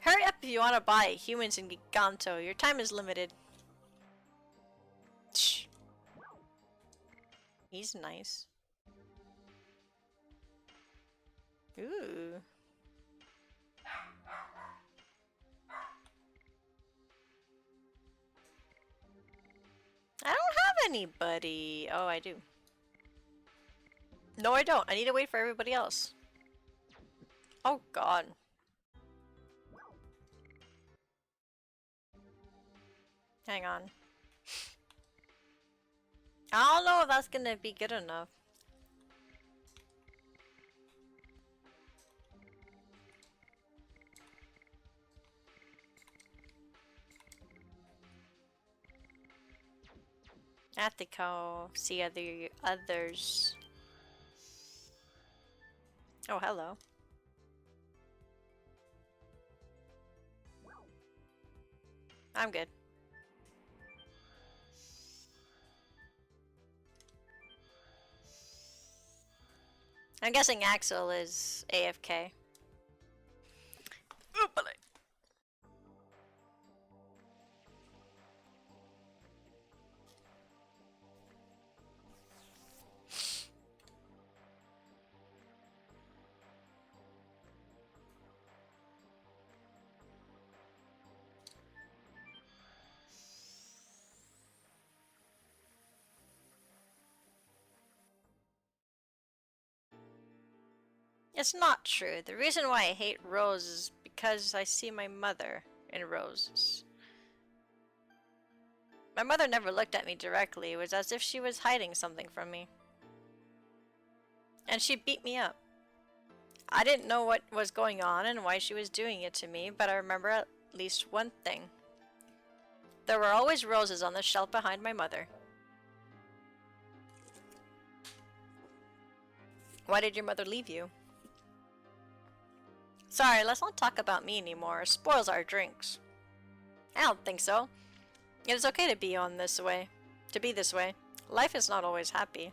Hurry up if you want to buy humans in Giganto. Your time is limited. Shh. He's nice. Ooh. I don't have anybody. Oh, I do. No, I don't. I need to wait for everybody else. Oh, God. Hang on. I don't know if that's gonna be good enough. I have to go see others. Oh, hello. I'm good. I'm guessing Axel is AFK. Oopally. It's not true. The reason why I hate Rose is because I see my mother in Roses. My mother never looked at me directly. It was as if she was hiding something from me. And she beat me up. I didn't know what was going on and why she was doing it to me, but I remember at least one thing. There were always roses on the shelf behind my mother. Why did your mother leave you? Sorry, let's not talk about me anymore. It spoils our drinks. I don't think so. It is okay to be this way. Life is not always happy.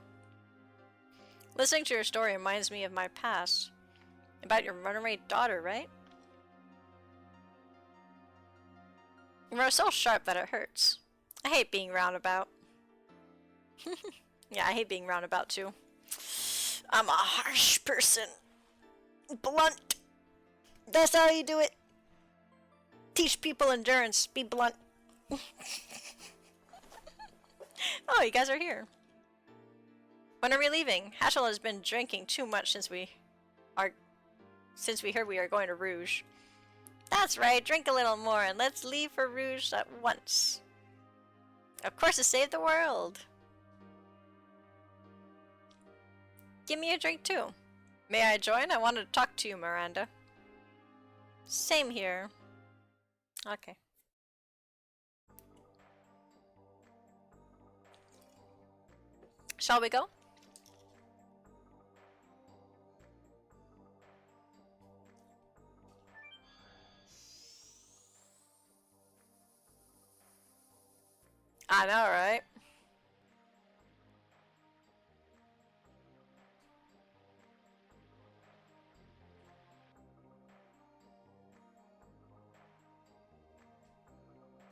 Listening to your story reminds me of my past. About your runaway daughter, right? You are so sharp that it hurts. I hate being roundabout. Yeah, I hate being roundabout too. I'm a harsh person. Blunt. That's how you do it. Teach people endurance. Be blunt. Oh, you guys are here. When are we leaving? Hatchel has been drinking too much since we heard we are going to Rouge. That's right, drink a little more and let's leave for Rouge at once. Of course, to save the world. Give me a drink too. May I join? I wanted to talk to you, Miranda. Same here. Okay. Shall we go? I know, right?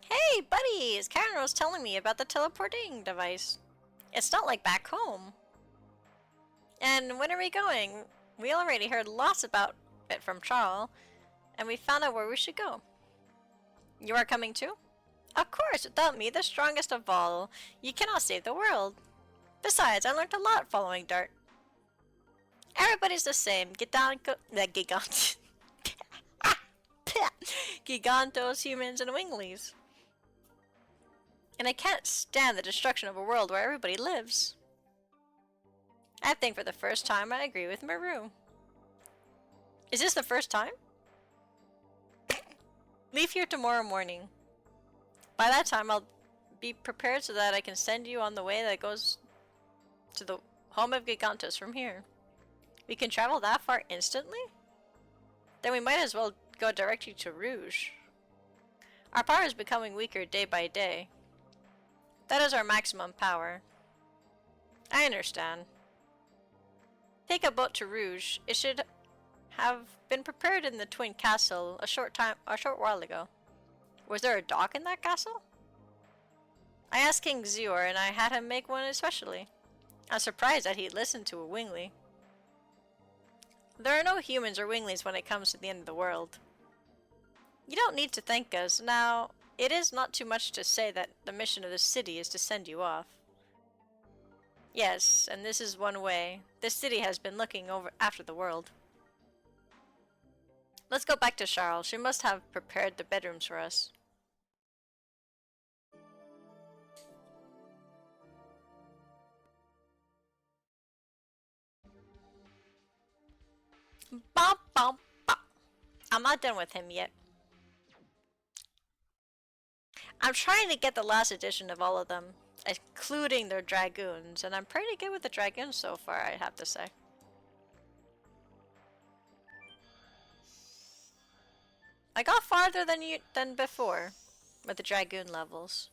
Hey, buddies! Karen was telling me about the teleporting device. It's not like back home. And when are we going? We already heard lots about it from Charles, and we found out where we should go. You are coming too? Of course, without me, the strongest of all, you cannot save the world. Besides, I learned a lot following Dart. Everybody's the same. Gigantos, humans, and winglies. And I can't stand the destruction of a world where everybody lives. I think for the first time I agree with Maru. Is this the first time? Leave here tomorrow morning. By that time I'll be prepared so that I can send you on the way that goes to the home of Gigantos from here. We can travel that far instantly? Then we might as well go directly to Rouge. Our power is becoming weaker day by day. That is our maximum power. I understand. Take a boat to Rouge. It should have been prepared in the Twin Castle a short while ago. Was there a dock in that castle? I asked King Zior and I had him make one especially. I'm surprised that he listened to a wingly. There are no humans or winglies when it comes to the end of the world. You don't need to thank us. Now, it is not too much to say that the mission of the city is to send you off. Yes, and this is one way. This city has been looking over after the world. Let's go back to Charles. She must have prepared the bedrooms for us. Bop, bop, bop. I'm not done with him yet. I'm trying to get the last edition of all of them, including their dragoons, and I'm pretty good with the dragoons so far, I have to say. I got farther than before with the dragoon levels.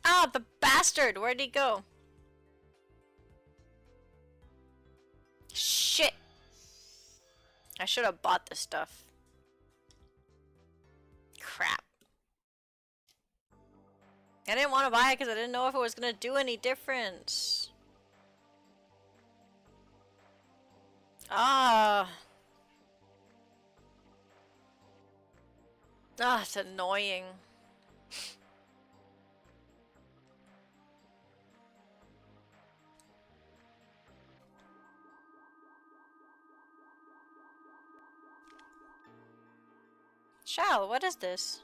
Ah, the bastard! Where'd he go? Shit! should have bought this stuff. Crap. I didn't want to buy it because I didn't know if it was going to do any difference. Ah. Ah, it's annoying. Shal, what is this?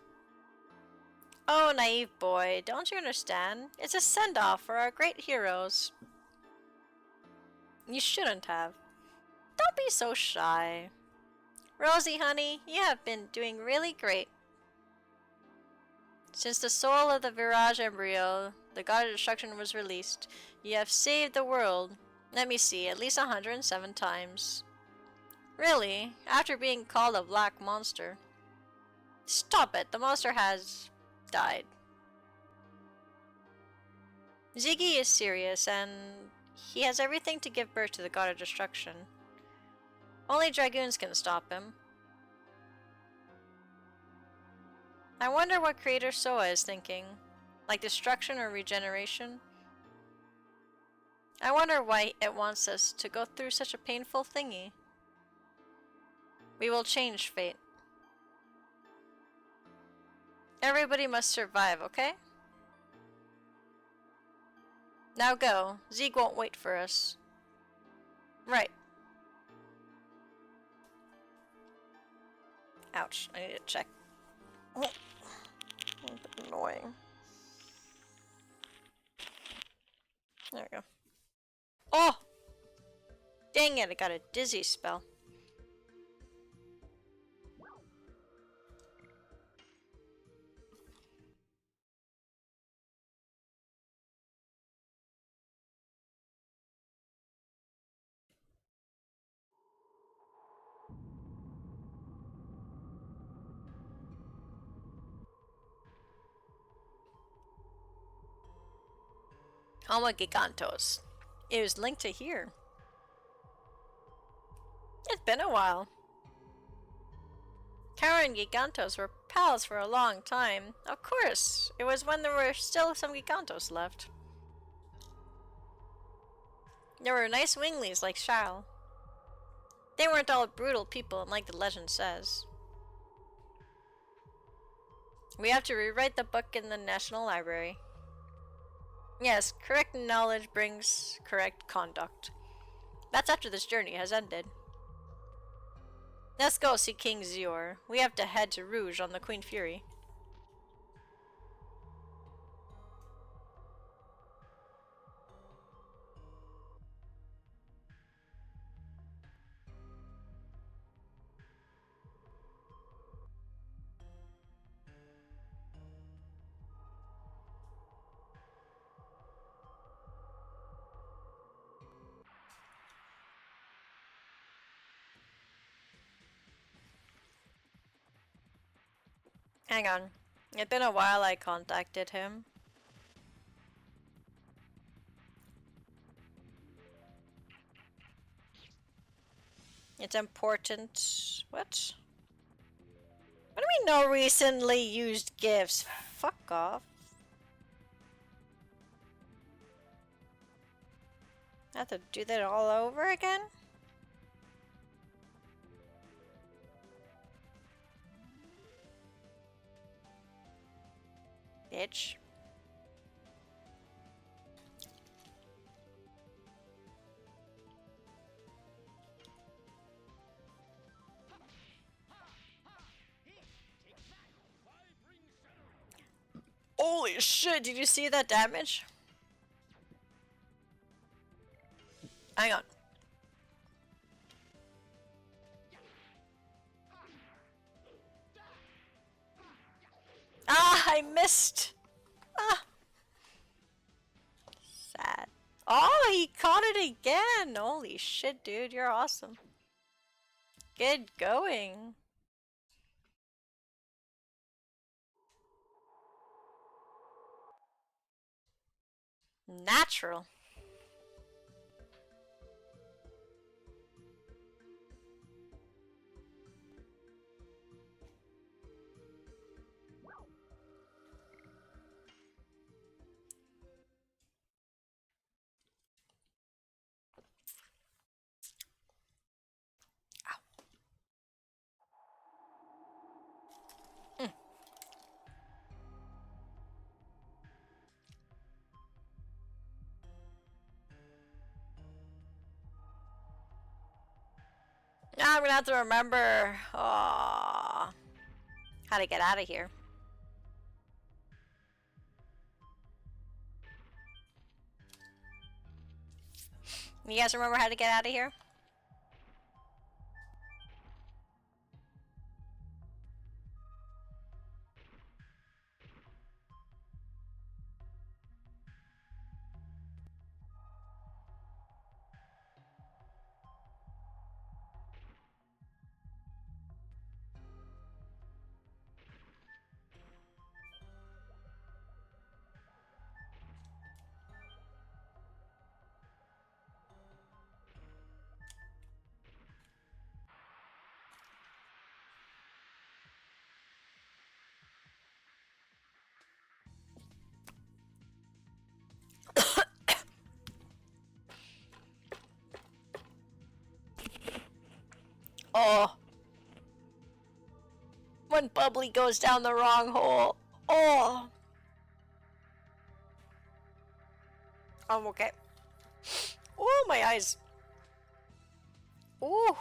Oh, naive boy, don't you understand? It's a send-off for our great heroes. You shouldn't have. Don't be so shy. Rosie, honey, you have been doing really great. Since the soul of the Virage embryo, the god of destruction, was released, you have saved the world, let me see, at least 107 times. Really? After being called a black monster? Stop it, the monster has died. Ziggy is serious, and he has everything to give birth to the god of destruction. Only dragoons can stop him. I wonder what Creator Soa is thinking. Like destruction or regeneration? I wonder why it wants us to go through such a painful thingy. We will change fate. Everybody must survive, okay? Now go. Zeke won't wait for us. Right. Ouch, I need to check. Oh. A bit annoying. There we go. Oh! Dang it, I got a dizzy spell. Homo Gigantos. It was linked to here. It's been a while. Kara and Gigantos were pals for a long time. Of course, it was when there were still some Gigantos left. There were nice winglies like Shao. They weren't all brutal people like the legend says. We have to rewrite the book in the National Library. Yes, correct knowledge brings correct conduct. That's after this journey has ended. Let's go see King Zior. We have to head to Rouge on the Queen Fury. Hang on. It's been a while I contacted him. It's important. What? What do we know recently used gifts? Fuck off. I have to do that all over again? Bitch. Holy shit, did you see that damage? Hang on. Ah, I missed! Ah. Sad. Oh, he caught it again! Holy shit, dude, you're awesome. Good going. Natural. Mm. Now I'm gonna have to remember how to get out of here. You guys remember how to get out of here? Oh. When Bubbly goes down the wrong hole. Oh. I'm okay. Oh, my eyes. Ooh.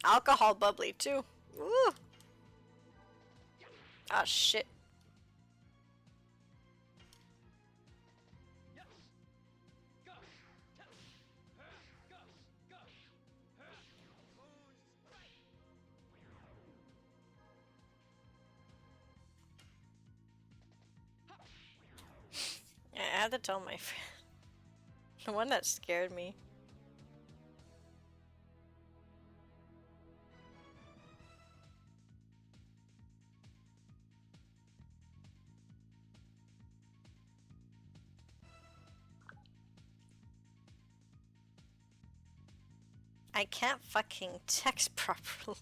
Alcohol bubbly too. Ooh. Ah, shit. I had to tell my friend. The one that scared me. I can't fucking text properly.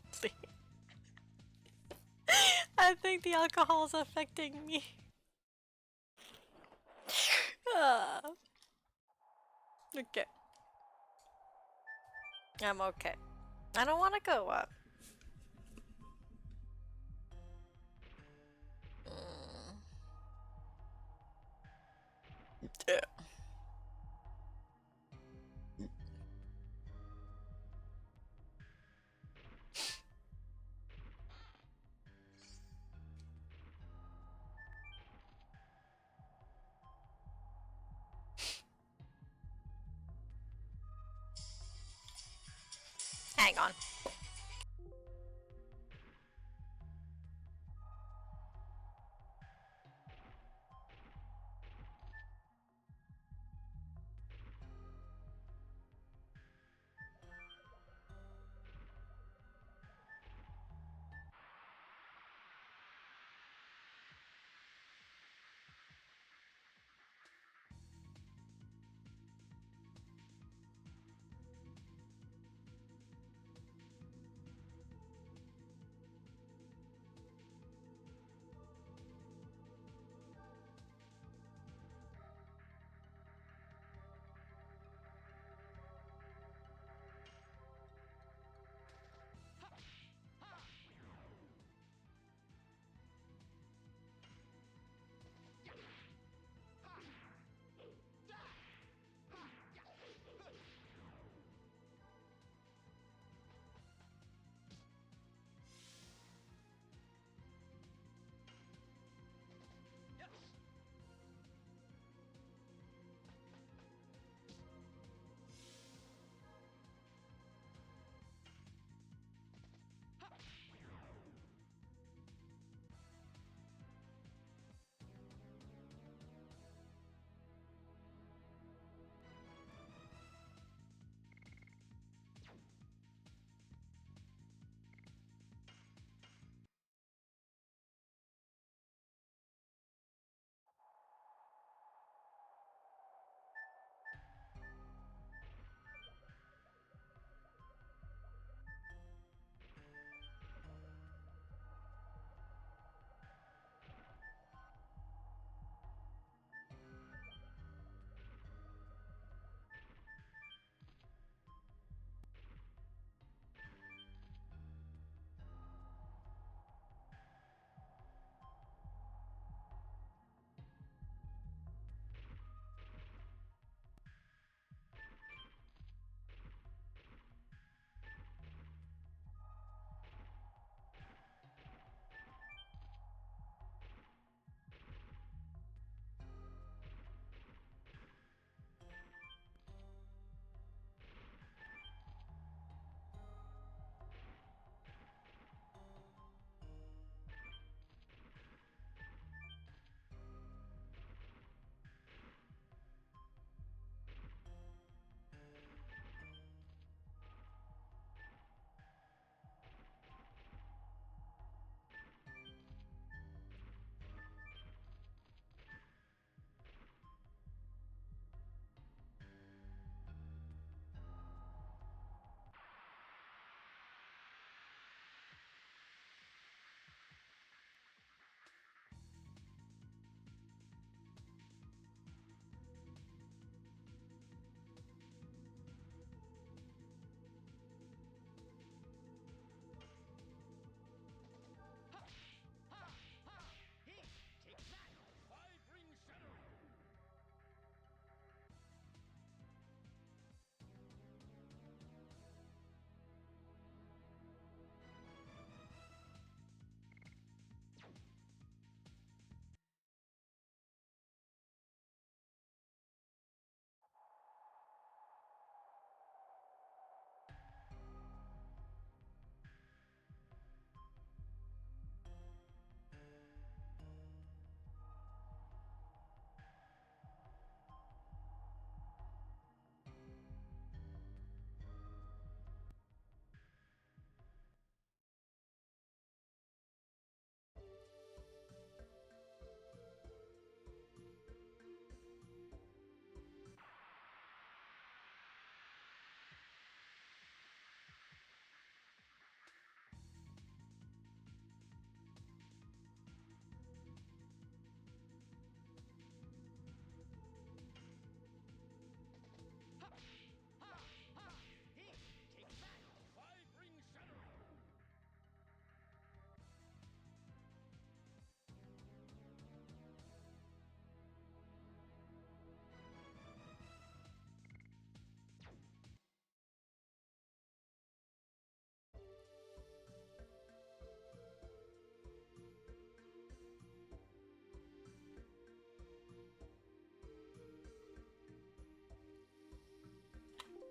I think the alcohol's affecting me. Okay. I'm okay. I don't want to go up. Yeah. Hang on.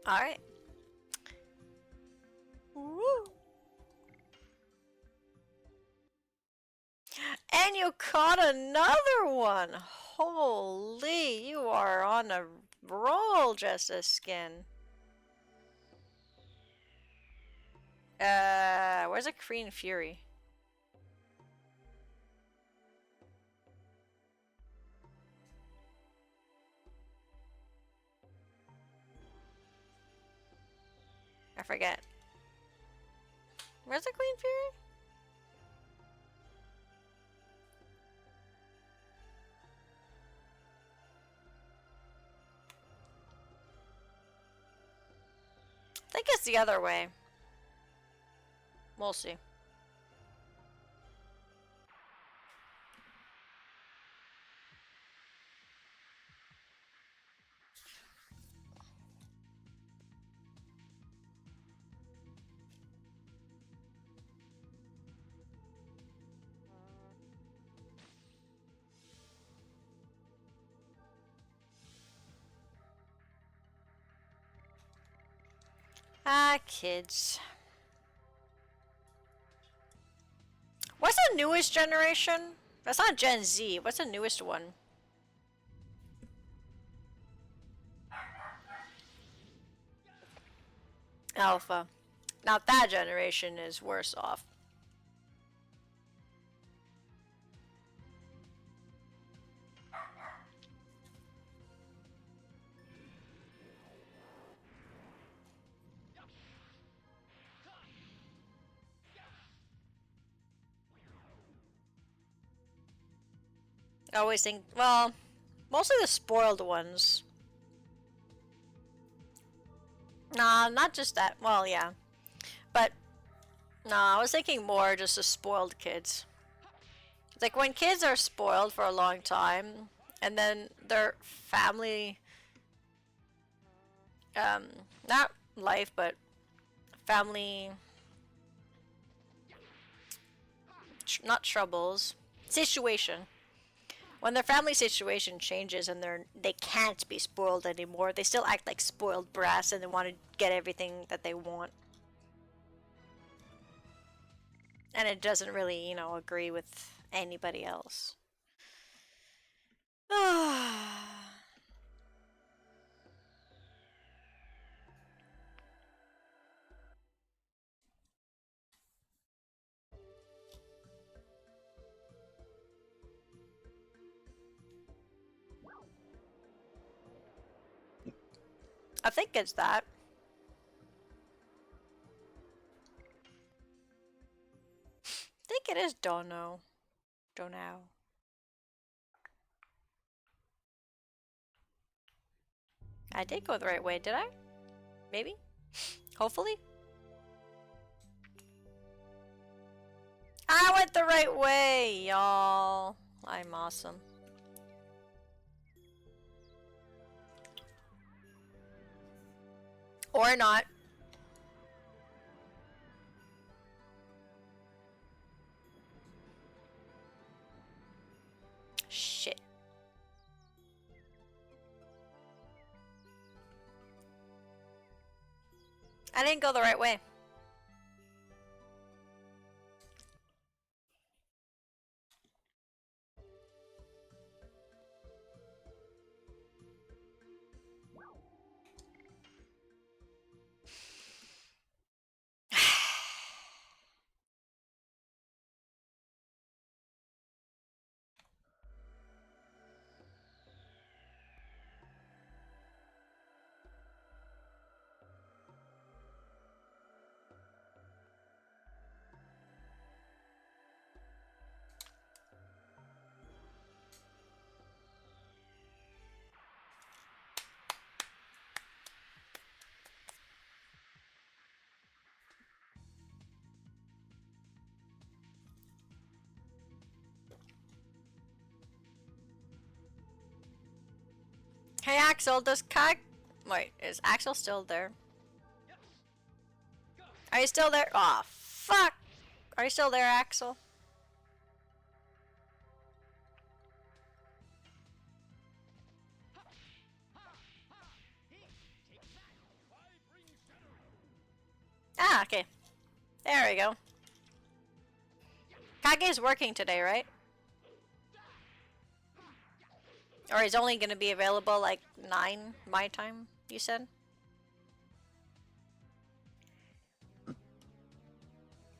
Alright. Woo! And you caught another one! Holy, you are on a roll, Justice Skin. Where's a Green Fury? I forget. Where's the Queen Fury? I think it's the other way. We'll see. Ah, kids. What's the newest generation? That's not Gen Z. What's the newest one? Alpha. Now that generation is worse off. I always think, well, mostly the spoiled ones. Nah, not just that. Well, yeah. But, nah, I was thinking more just the spoiled kids. Like, when kids are spoiled for a long time, and then their family, not life, but family, not troubles, situation. When their family situation changes and they can't be spoiled anymore, they still act like spoiled brats and they want to get everything that they want. And it doesn't really, agree with anybody else. I think it's that. I think it is Dono. Donao. I did go the right way, did I? Maybe? Hopefully? I went the right way, y'all. I'm awesome. Or not. Shit. I didn't go the right way. Hey Axel, does Kag... Wait, is Axel still there? Are you still there? Aw, oh, fuck! Are you still there, Axel? Okay. There we go. Kage's working today, right? Or he's only gonna be available like 9 my time, you said?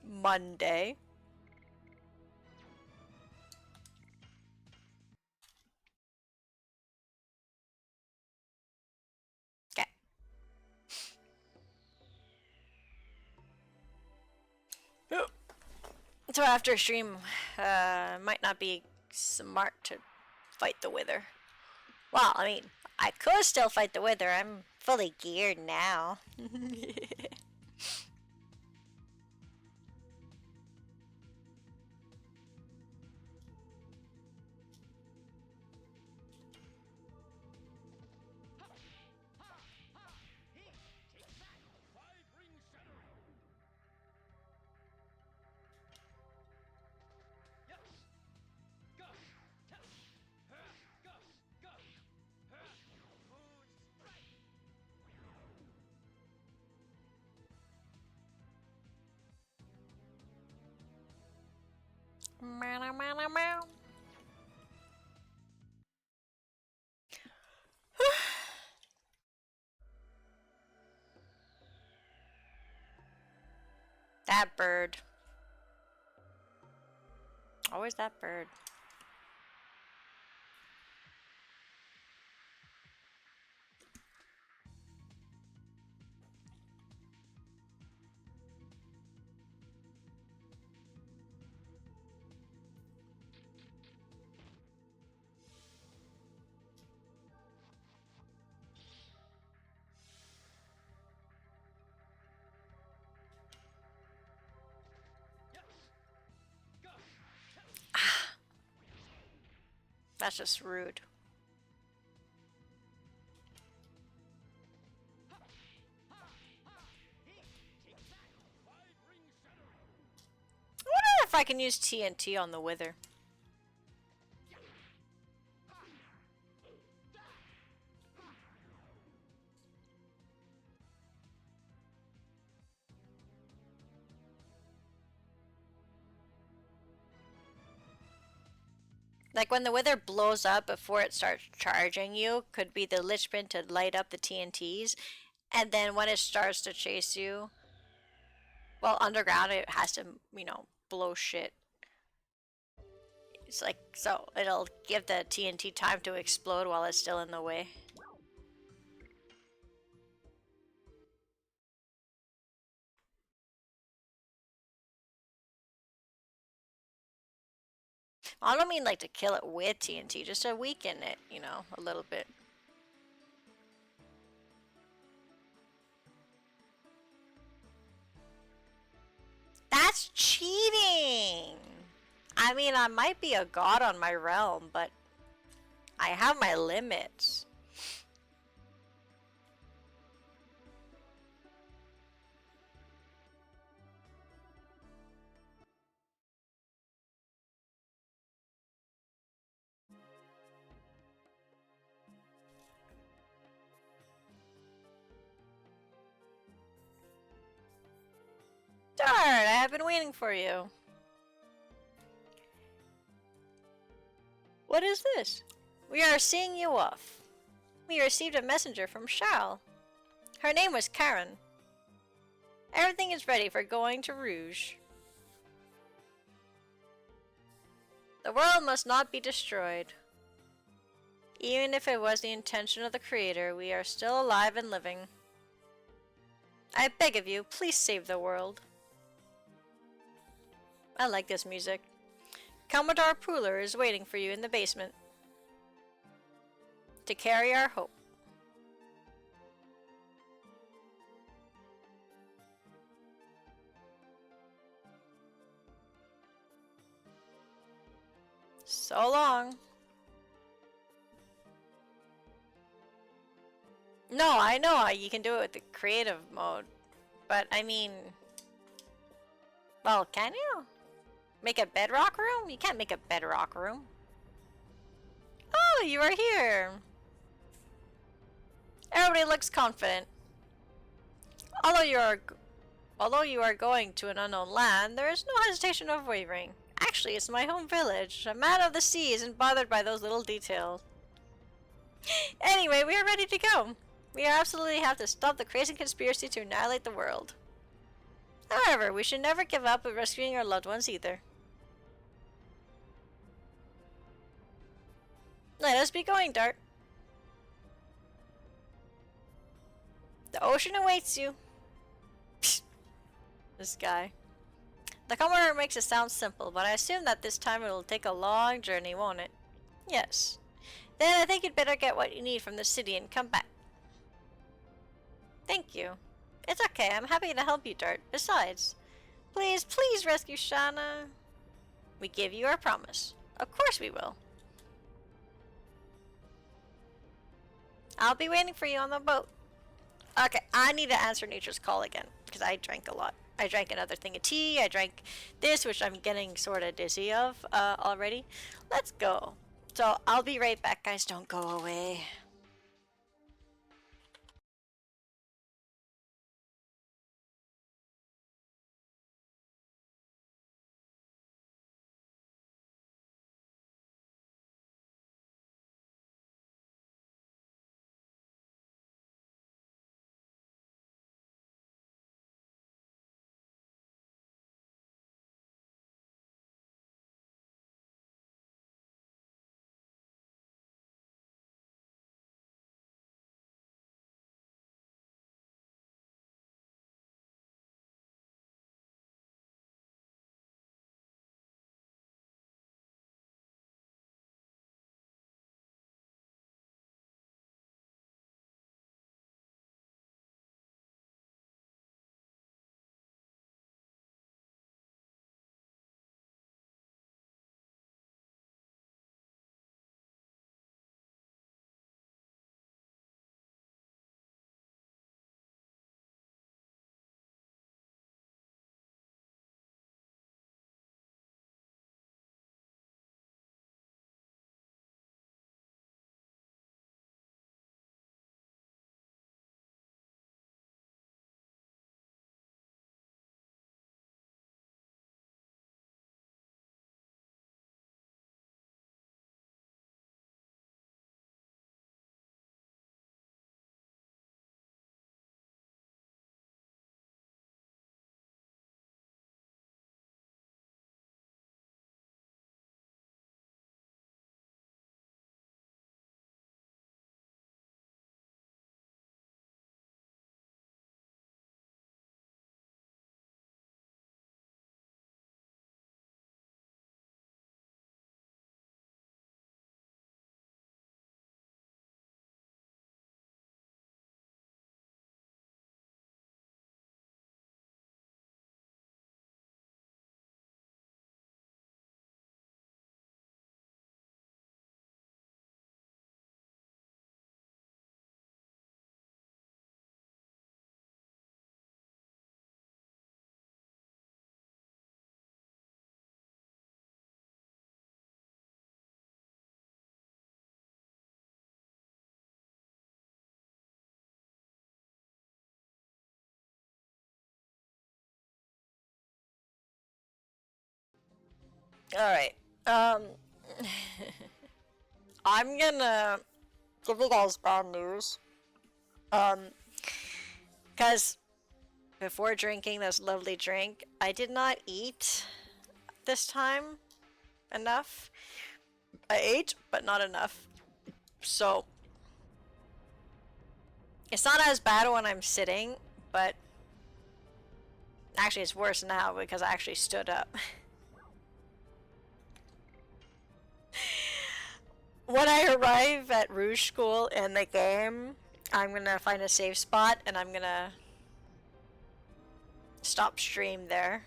Monday. Okay. So after stream, might not be smart to fight the Wither. Well, I mean, I could still fight the Wither. I'm fully geared now. Meow, meow, meow, meow. That bird. Always that bird. That's just rude. I wonder if I can use TNT on the Wither. Like when the Wither blows up before it starts charging you, could be the Lichman to light up the TNTs, and then when it starts to chase you, well, underground it has to, you know, blow shit. It's like, so it'll give the TNT time to explode while it's still in the way. I don't mean like to kill it with TNT, just to weaken it, you know, a little bit. That's cheating! I mean, I might be a god on my realm, but I have my limits. Darn, I have been waiting for you. What is this? We are seeing you off. We received a messenger from Shao. Her name was Karen. Everything is ready for going to Rouge. The world must not be destroyed. Even if it was the intention of the Creator, we are still alive and living. I beg of you, please save the world. I like this music. Commodore Pooler is waiting for you in the basement to carry our hope. So long. No, I know you can do it with the creative mode, but I mean, well, can you? Make a bedrock room? You can't make a bedrock room. Oh, you are here. Everybody looks confident. Although Although you are going to an unknown land, there is no hesitation of wavering. Actually, it's my home village. A man of the sea isn't bothered by those little details. Anyway, we are ready to go. We absolutely have to stop the crazy conspiracy to annihilate the world. However, we should never give up with rescuing our loved ones either. Let us be going, Dart. The ocean awaits you. This guy. The Commodore makes it sound simple, but I assume that this time it will take a long journey, won't it? Yes. Then I think you'd better get what you need from the city and come back. Thank you. It's okay, I'm happy to help you, Dart. Besides, please rescue Shana. We give you our promise. Of course we will. I'll be waiting for you on the boat. Okay, I need to answer nature's call again, because I drank a lot. I drank another thing of tea, I drank this, which I'm getting sort of dizzy of already. Let's go. So, I'll be right back, guys. Don't go away. Alright. Um, I'm gonna give you guys bad news. Um, because before drinking this lovely drink, I did not eat this time enough. I ate, but not enough. So, it's not as bad when I'm sitting, but actually it's worse now because I actually stood up. When I arrive at Rouge School in the game, I'm gonna find a safe spot and I'm gonna stop stream there.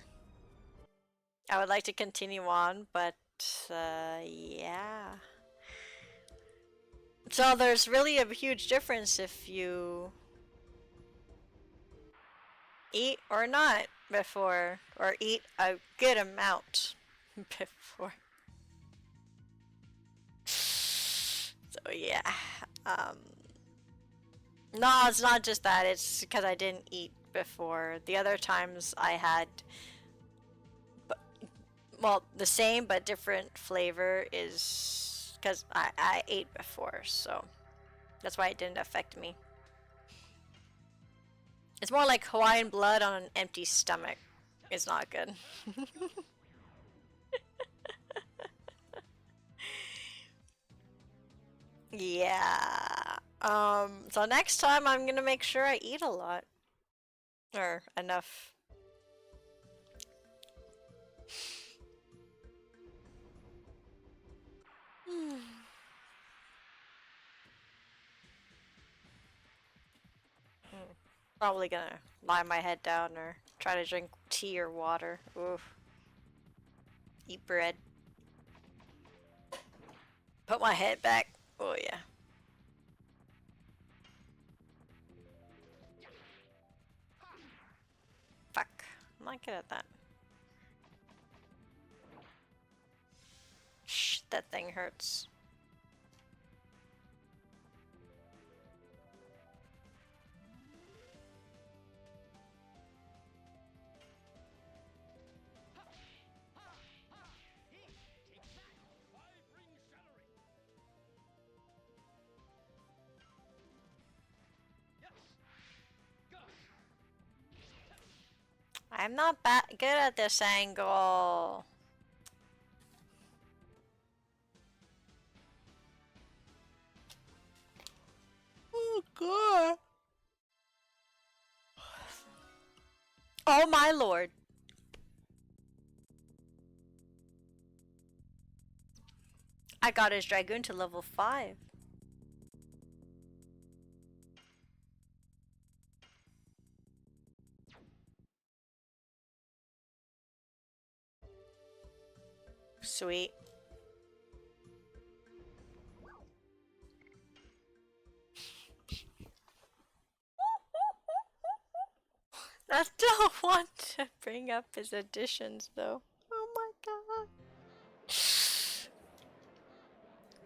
I would like to continue on, but yeah. So there's really a huge difference if you eat or not before, or eat a good amount before. So yeah, no, it's not just that, it's because I didn't eat before. The other times I had, well, the same but different flavor is because I ate before, so that's why it didn't affect me. It's more like Hawaiian blood on an empty stomach. It's not good. Yeah. So next time I'm gonna make sure I eat a lot. Or enough. Probably gonna lie my head down or try to drink tea or water. Oof. Eat bread. Put my head back. Oh yeah. Fuck. I'm not good at that. Shh, that thing hurts. I'm not good at this angle. Oh god. Oh my lord. I got his dragoon to level 5. Sweet. I don't want to bring up his additions though. Oh my god.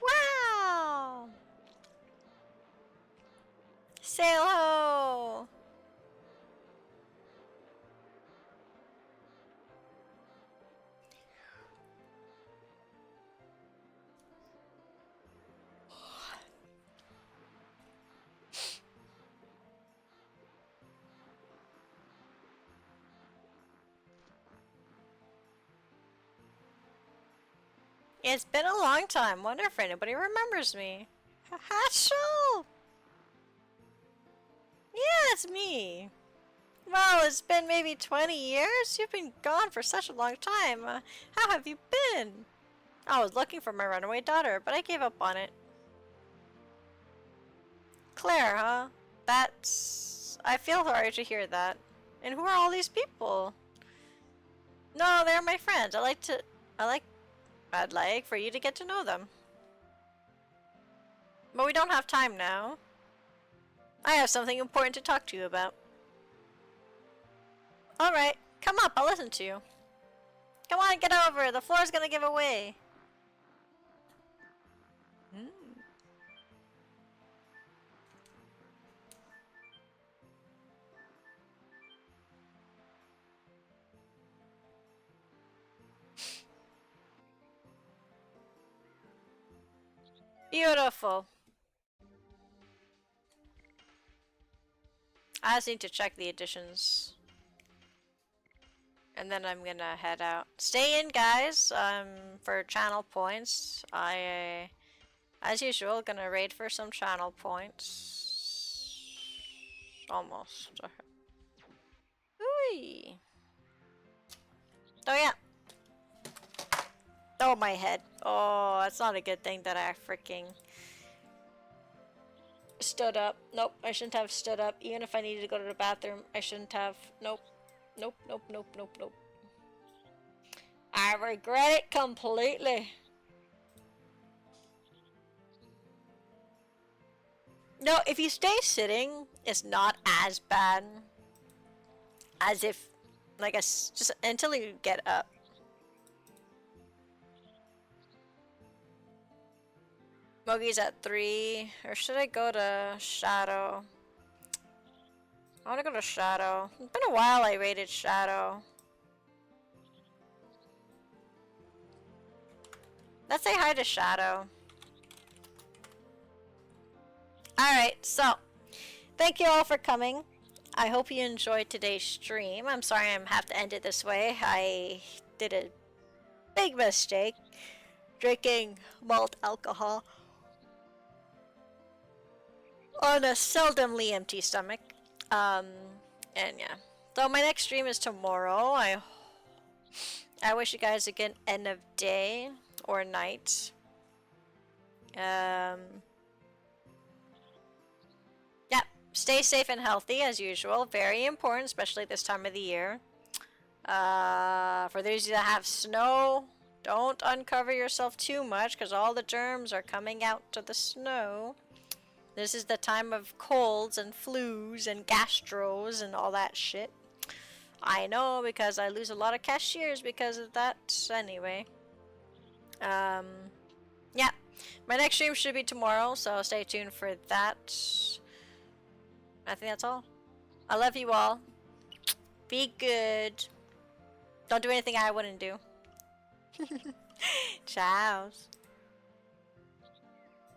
Wow! Sail ho! It's been a long time. Wonder if anybody remembers me. Hatchel! Yeah, it's me. Well, it's been maybe 20 years? You've been gone for such a long time. How have you been? I was looking for my runaway daughter, but I gave up on it. Claire, huh? That's... I feel sorry to hear that. And who are all these people? No, they're my friends. I'd like for you to get to know them. But we don't have time now. I have something important to talk to you about. Alright, come up, I'll listen to you. Come on, get over, the floor's gonna give away. Beautiful. I just need to check the additions. And then I'm gonna head out. Stay in, guys, for channel points. As usual, gonna raid for some channel points. Almost. Ooh. Oh yeah. Oh, my head. Oh, that's not a good thing that I freaking stood up. Nope, I shouldn't have stood up. Even if I needed to go to the bathroom, I shouldn't have. Nope. Nope, nope, nope, nope, nope. I regret it completely. No, if you stay sitting, it's not as bad as if, like, just until you get up. Mogi's at 3, or should I go to Shadow? I wanna go to Shadow. It's been a while I raided Shadow. Let's say hi to Shadow. Alright, so thank you all for coming. I hope you enjoyed today's stream. I'm sorry I have to end it this way. I did a big mistake drinking malt alcohol on a seldomly empty stomach. And yeah. So my next stream is tomorrow. I wish you guys a good end of day or night. Yeah. Stay safe and healthy as usual. Very important, especially this time of the year. For those of you that have snow, don't uncover yourself too much because all the germs are coming out to the snow. This is the time of colds and flus and gastros and all that shit. I know because I lose a lot of cashiers because of that. Anyway. Yeah. My next stream should be tomorrow, so stay tuned for that. I think that's all. I love you all. Be good. Don't do anything I wouldn't do. Ciao.